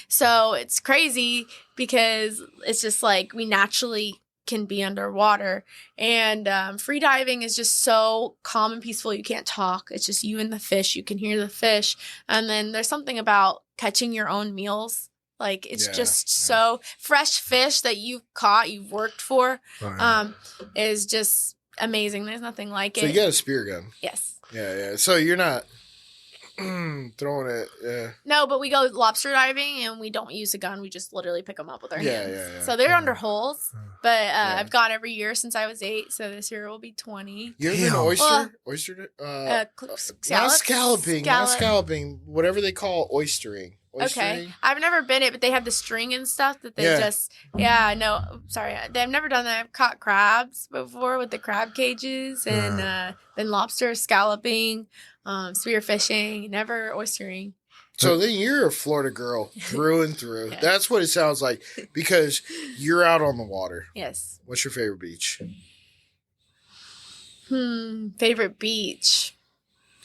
So it's crazy because it's just like we naturally can be underwater, and free diving is just so calm and peaceful. You can't talk. It's just you and the fish. You can hear the fish. And then there's something about catching your own meals Like it's Yeah, just so fresh fish that you've caught, you've worked for, is just amazing. There's nothing like So it. you got a spear gun. Yes. Yeah. So you're not throwing it. Yeah. No, but we go lobster diving and we don't use a gun. We just literally pick them up with our hands. Yeah. So they're under holes. But I've gone every year since I was 8. So this year will be 20. You ever been oyster? Not scalloping. Not scalloping. Whatever they call oystering. Okay. I've never been it, but they have the string and stuff that they sorry. I've never done that. I've caught crabs before with the crab cages and then lobster, scalloping, spear fishing, never oystering. So then you're a Florida girl through and through. Yeah. That's what it sounds like because you're out on the water. Yes. What's your favorite beach? Favorite beach?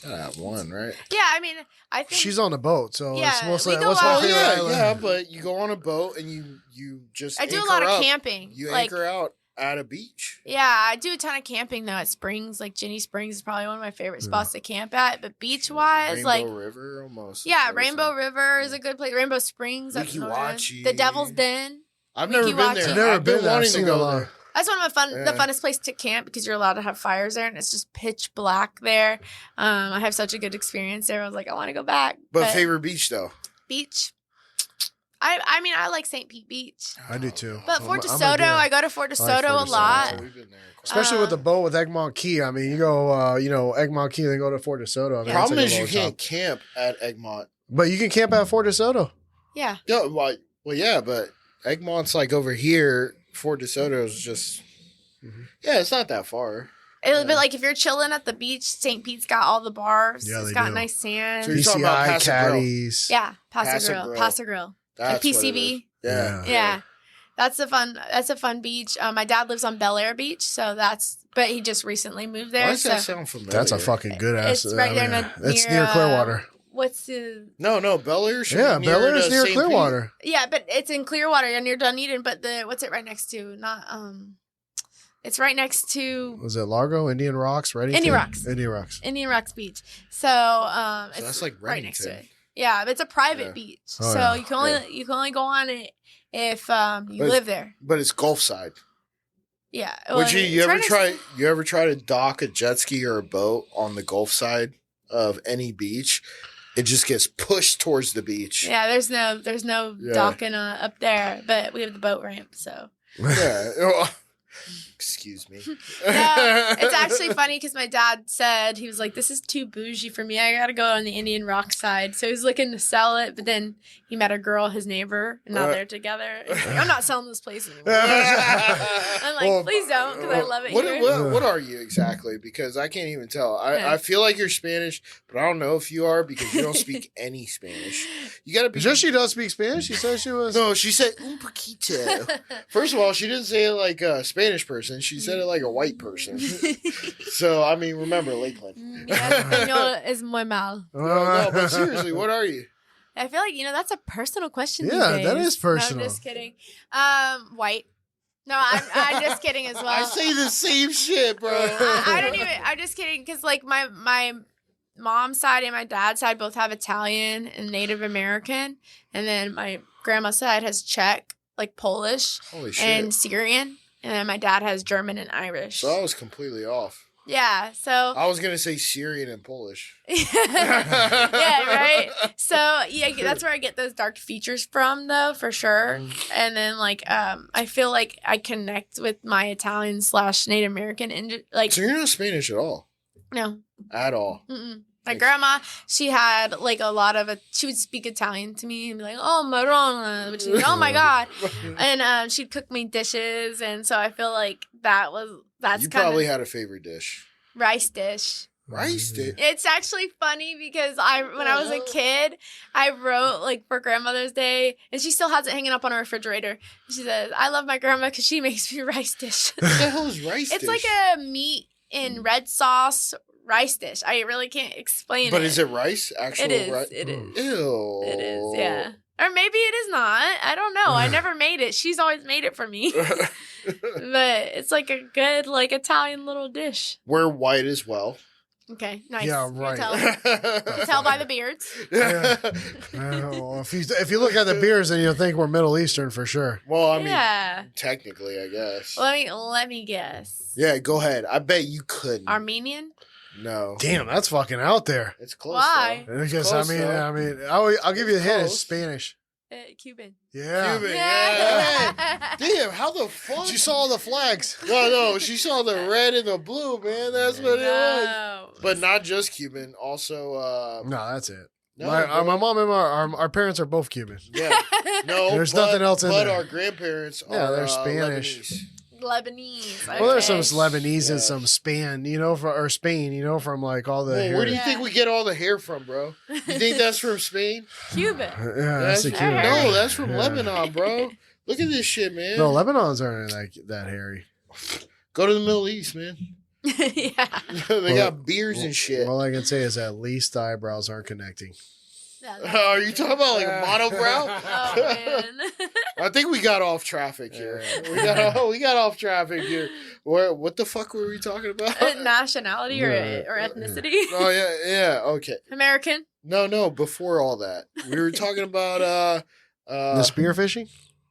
Gotta have one, right? Yeah, I mean, I think she's on the boat, so it's mostly we go what's my out. favorite island? Yeah, but you go on a boat and you just I do a lot of camping. You anchor out at a beach. Yeah, I do a ton of camping though at Springs. Like Ginny Springs is probably one of my favorite spots to camp at. But beach wise, Rainbow River almost. Yeah, Rainbow River is a good place. Rainbow Springs, the Devil's Den. I've never been there. I've never been there. Wanting to go there. That's one of the funnest places to camp because you're allowed to have fires there and it's just pitch black there. I have such a good experience there. I was like, I want to go back. But favorite beach though? Beach. I mean, I like St. Pete Beach. I do too. But Fort DeSoto, I go to Fort DeSoto a lot. Especially with the boat with Egmont Key. I mean, you go, Egmont Key, then go to Fort DeSoto. I mean, the problem is you can't camp at Egmont. But you can camp at Fort DeSoto. Yeah. Yeah, well, yeah, but Egmont's like over here. Fort DeSoto is just, it's not that far. It'll be like if you're chilling at the beach, St. Pete's got all the bars. Yeah, it's got nice sand. So you're talking about caddies. Yeah, Paso Grill. And PCB. Yeah. That's a fun beach. My dad lives on Bel Air Beach, but he just recently moved there. Why does that sound familiar? That's a fucking good ass. It's right there it's near Clearwater. What's the... No, Bel Air should be Bel Air is near Clearwater. Yeah, but it's in Clearwater and near Dunedin, but what's it right next to? It's right next to... Was it Largo, Indian Rocks, Reddington? Indian Rocks Beach. So, so that's like right next to Reddington. it. Yeah, but it's a private beach. You can only go on it if you live there. But it's Gulf side. Yeah. Would you ever try to dock a jet ski or a boat on the Gulf side of any beach? It just gets pushed towards the beach. Yeah, there's no docking up there, but we have the boat ramp, so. Yeah. Excuse me. No, it's actually funny because my dad said, he was like, this is too bougie for me. I got to go on the Indian Rock side. So he's looking to sell it, but then he met a girl, his neighbor, and now they're together. He's like, I'm not selling this place anymore. I'm like, please don't, because I love it here. What are you exactly? Because I can't even tell. I feel like you're Spanish, but I don't know if you are because you don't speak any Spanish. You got to be. Just she does speak Spanish. She said she was. No, she said un poquito. First of all, she didn't say it like a Spanish person. She said it like a white person. So, I mean, remember Lakeland. No, es muy mal. No, but seriously, what are you? I feel like, that's a personal question these days. That is personal. No, I'm just kidding. White. No, I'm just kidding as well. I say the same shit, bro. I'm just kidding because, like, my mom's side and my dad's side both have Italian and Native American. And then my grandma's side has Czech, like Polish, and Syrian. And then my dad has German and Irish. So I was completely off. Yeah, so... I was going to say Syrian and Polish. Yeah, right? So, yeah, that's where I get those dark features from, though, for sure. And then, like, I feel like I connect with my Italian / Native American. So you're not Spanish at all? No. At all? Mm-mm. My grandma, she had like a lot of she would speak Italian to me and be like, "Oh, marona," which is, oh my god, and she'd cook me dishes, and so I feel like that's you probably had a favorite dish. Rice dish. Rice dish. It's actually funny because when I was a kid, I wrote like for Grandmother's Day, and she still has it hanging up on her refrigerator. She says, "I love my grandma because she makes me rice dish." What the hell is rice dish? It's like a meat in red sauce rice dish. I really can't explain it. But is it rice? Actual rice? It is. Ew. It is, yeah. Or maybe it is not. I don't know. I never made it. She's always made it for me. But it's like a good, like, Italian little dish. We're white as well. Okay, nice. Yeah, You right. can tell by the beards. Yeah. Well, if you look at the beers, then you'll think we're Middle Eastern for sure. Well, I mean, Yeah. technically, I guess. Let me guess. Yeah, go ahead. I bet you couldn't. Armenian? No. Damn, that's fucking out there. It's close. Why? Though. Because Close, I'll give you a hint. It's Close. Spanish. Cuban. Yeah. Cuban. Yeah. Damn, how the fuck? She saw the flags. No, she saw the red and the blue, man. That's what it was. No. But not just Cuban. Also, No, that's it. no, my bro. mom and our parents are both Cuban. Yeah. No, There's nothing else in but there. our grandparents Yeah, are they're Spanish. Lebanese. Lebanese. Well, there's some okay. Lebanese and Yeah. some Spain, or Spain, from like all the. Well, where do you Yeah. think we get all the hair from, bro? You think that's from Spain? Cuban. Yeah, that's a Cuban. No, that's from Yeah. Lebanon, bro. Look at this shit, man. No, Lebanon's aren't like that hairy. Go to the Middle East, man. Yeah. They got beers and shit. All I can say is at least the eyebrows aren't connecting. Are you talking about like a monobrow? Oh man. I think we got off traffic here. We got off traffic here. What the fuck were we talking about? Nationality or ethnicity? Oh yeah, okay. American. No, before all that. We were talking about The spearfishing?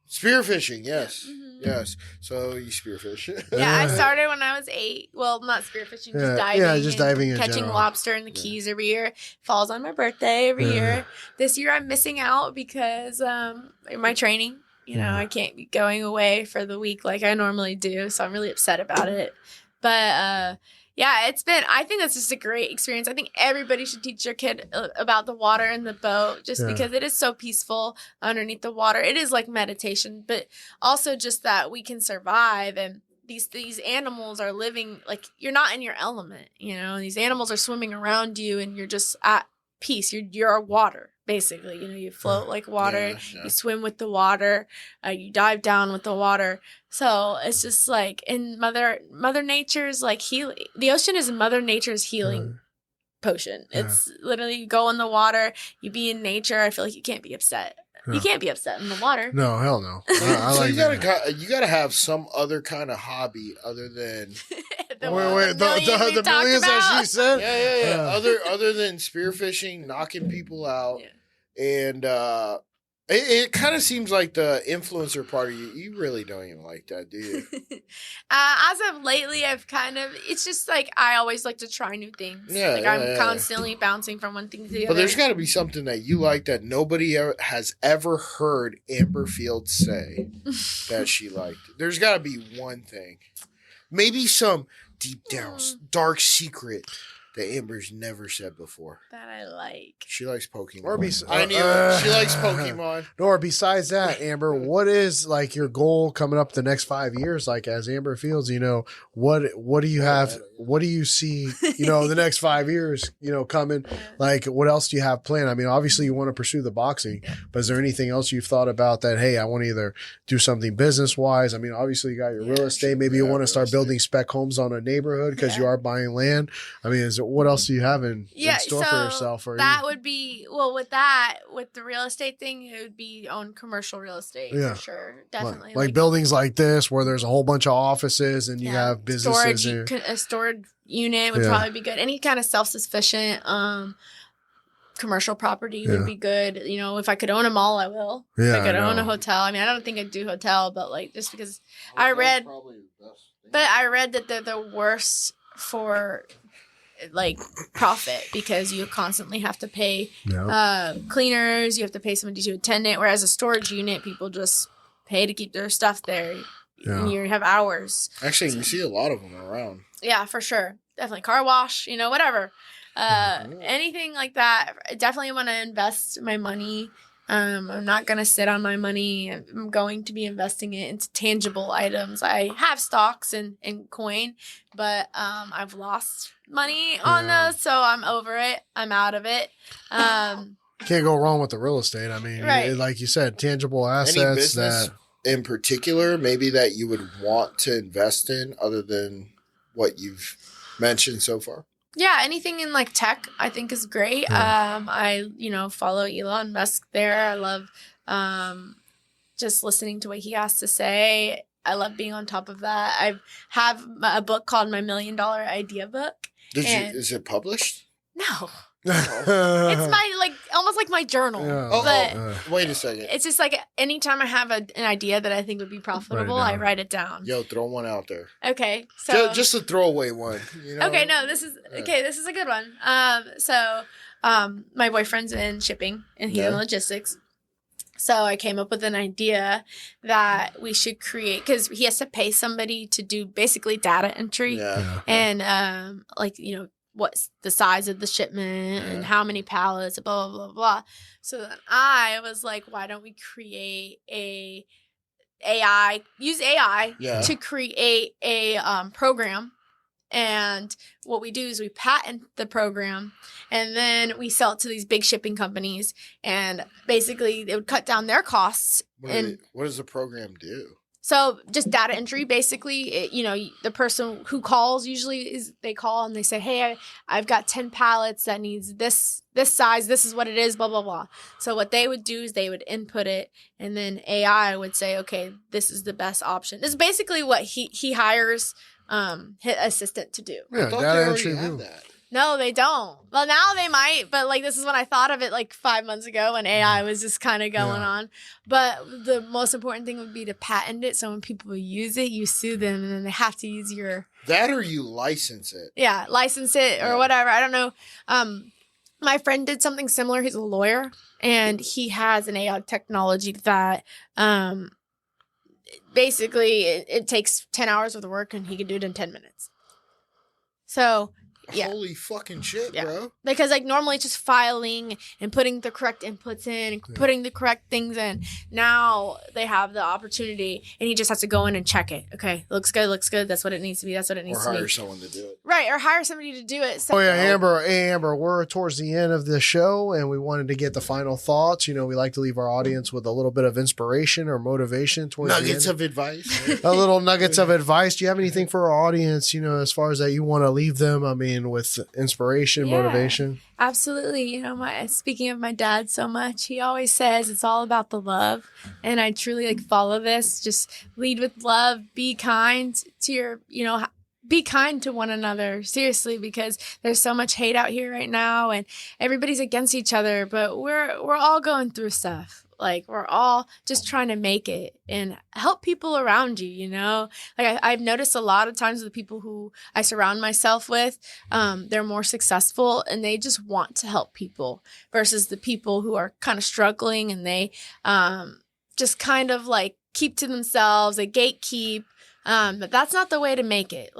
spearfishing, yes. Mhm. Yes. So you spearfish. Yeah, I started when I was 8. Well, not spearfishing, Yeah, just diving. yeah, just and diving in catching general. lobster in the Keys every year. Falls on my birthday every Yeah. year. This year I'm missing out because my training. I can't be going away for the week like I normally do, so I'm really upset about it. But yeah, I think that's just a great experience. I think everybody should teach their kid about the water and the boat just Yeah. because it is so peaceful underneath the water. It is like meditation, but also just that we can survive, and these animals are living like you're not in your element, these animals are swimming around you and you're just at peace. You're water, basically. You float like water. Yeah. You swim with the water. You dive down with the water. So it's just like in Mother Nature's like healing. The ocean is Mother Nature's healing potion. Yeah. It's literally you go in the water, you be in nature. I feel like you can't be upset. Yeah. You can't be upset in the water. No, hell no. I So like you that. you gotta have some other kind of hobby other than The Wait, million we the talked millions that about. she said? yeah. Yeah. Other than spearfishing, knocking people out, Yeah. and it kind of seems like the influencer part of you really don't even like that, do you? As of lately, it's just like I always like to try new things. Yeah, like yeah, I'm yeah. constantly bouncing from one thing to the But other. there's got to be something that you like that nobody has ever heard Amber Field say that she liked. There's got to be one thing, maybe some deep down dark secret that Amber's never said before. that I like. She likes Pokemon. Or be- I knew it. She likes Pokemon. Or besides that, Amber, what is like your goal coming up the next 5 years? Like as Amber Fields, what do you have? What do you see? The next 5 years, coming. Like what else do you have planned? I mean, obviously you want to pursue the boxing, but is there anything else you've thought about that? Hey, I want to either do something business wise. I mean, obviously you got your real estate. Maybe you want to start building spec homes on a neighborhood because you are buying land. I mean, what else do you have in store for yourself? Or that would be with the real estate thing, it would be own commercial real estate for sure, definitely. like buildings like this where there's a whole bunch of offices and you have businesses. A storage unit would probably be good. Any kind of self-sufficient commercial property would be good. If I could own a mall, I will. Yeah, if I could I own a know. hotel. I mean, I don't think I'd do hotel, but like just because I read that they're the worst for like profit because you constantly have to pay cleaners, you have to pay somebody to attend it, whereas a storage unit people just pay to keep their stuff there and you have hours. Actually, you see a lot of them around. Yeah, for sure. Definitely car wash, whatever. Anything like that. I definitely want to invest my money. I'm not going to sit on my money. I'm going to be investing it into tangible items. I have stocks and coin, but I've lost money on those, so I'm over it. I'm out of it. Can't go wrong with the real estate. I mean, Right. like you said, tangible assets Any business that in particular, maybe that you would want to invest in other than what you've mentioned so far? Yeah, anything in like tech I think is great. Yeah. I follow Elon Musk there. I love just listening to what he has to say. I love being on top of that. I have a book called My $1 Million Idea Book. Is it published? No. It's my almost like my journal. Wait a second. It's just like anytime I have an idea that I think would be profitable, I write it down. Yo, throw one out there. Okay, so just a throwaway one. You know? Okay, no, this is a good one. My boyfriend's in shipping and he's in logistics. So I came up with an idea that we should create, because he has to pay somebody to do basically data entry and what's the size of the shipment and how many pallets, blah, blah, blah, blah. So then I was like, why don't we create use AI to create a program. And what we do is we patent the program and then we sell it to these big shipping companies, and basically it would cut down their costs. What does the program do? So just data entry, basically, the person who calls usually they call and they say, hey, I've got 10 pallets that needs this size. This is what it is, blah, blah, blah. So what they would do is they would input it, and then AI would say, okay, this is the best option. This is basically what he hires his assistant to do. Yeah, data entry have that. No, they don't. Well, now they might, but this is when I thought of it 5 months ago when AI was just kind of going on. But the most important thing would be to patent it, so when people use it, you sue them, and then they have to use your... That or you license it. Yeah, license it or whatever. I don't know. My friend did something similar. He's a lawyer, and he has an AI technology that... basically, it takes 10 hours of the work, and he can do it in 10 minutes. So... yeah. Holy fucking shit, bro. Because normally it's just filing and putting the correct inputs in and putting the correct things in. Now they have the opportunity, and he just has to go in and check it. Okay, looks good. That's what it needs to be. That's what it needs to be. Or hire someone to do it. Right, or hire somebody to do it. So- Amber, we're towards the end of the show, and we wanted to get the final thoughts. We like to leave our audience with a little bit of inspiration or motivation towards nuggets of advice. A little nuggets of advice. Do you have anything for our audience, as far as that you want to leave them? I mean, with inspiration, motivation. Absolutely. Speaking of my dad so much, he always says it's all about the love. And I truly follow this. Just lead with love, be kind to be kind to one another, seriously, because there's so much hate out here right now and everybody's against each other, but we're all going through stuff. We're all just trying to make it and help people around you, I've noticed a lot of times the people who I surround myself with, they're more successful and they just want to help people versus the people who are kind of struggling and they just kind of keep to themselves, they gatekeep. But that's not the way to make it.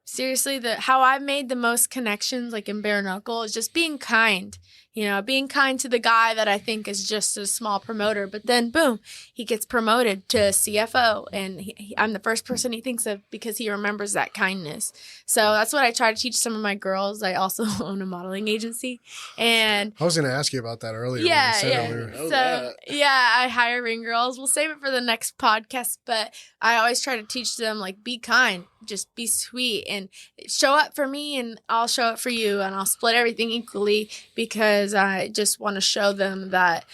Seriously, how I've made the most connections, in bare knuckle, is just being kind. Being kind to the guy that I think is just a small promoter, but then boom, he gets promoted to CFO, and I'm the first person he thinks of because he remembers that kindness. So that's what I try to teach some of my girls. I also own a modeling agency, and I was going to ask you about that earlier. I hire ring girls. We'll save it for the next podcast, but I always try to teach them be kind, just be sweet, and show up for me, and I'll show up for you, and I'll split everything equally because I just want to show them that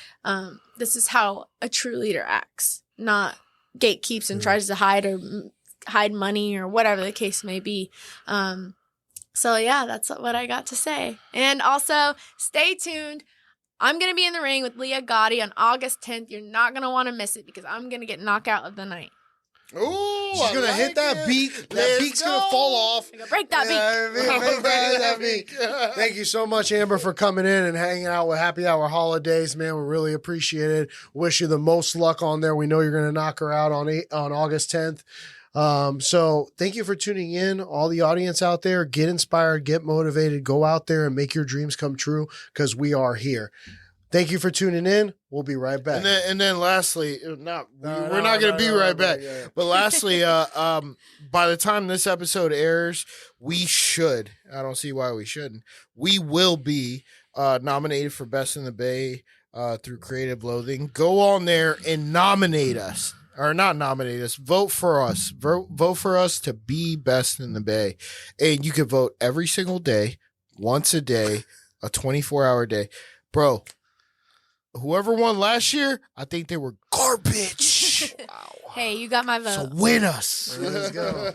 this is how a true leader acts, not gatekeeps and tries to hide money or whatever the case may be. That's what I got to say. And also, stay tuned. I'm going to be in the ring with Leah Gotti on August 10th. You're not going to want to miss it because I'm going to get knockout of the night. Oh, she's gonna hit that beat. That beat's gonna fall off. Break that beat. Thank you so much, Amber, for coming in and hanging out with Happy Hour Holidaze, man. We really appreciate it. Wish you the most luck on there. We know you're gonna knock her out on August 10th. So thank you for tuning in. All the audience out there, get inspired, get motivated, go out there and make your dreams come true because we are here. Thank you for tuning in. We'll be right back. And then lastly, we're not going to be right back. Yeah. But lastly, by the time this episode airs, we should, I don't see why we shouldn't, we will be nominated for Best in the Bay through Creative Loathing. Go on there and nominate us. Or not nominate us, vote for us. Vote for us to be Best in the Bay. And you can vote every single day, once a day, a 24-hour day. Bro, whoever won last year, I think they were garbage. Hey, you got my vote. So win us. Let's go.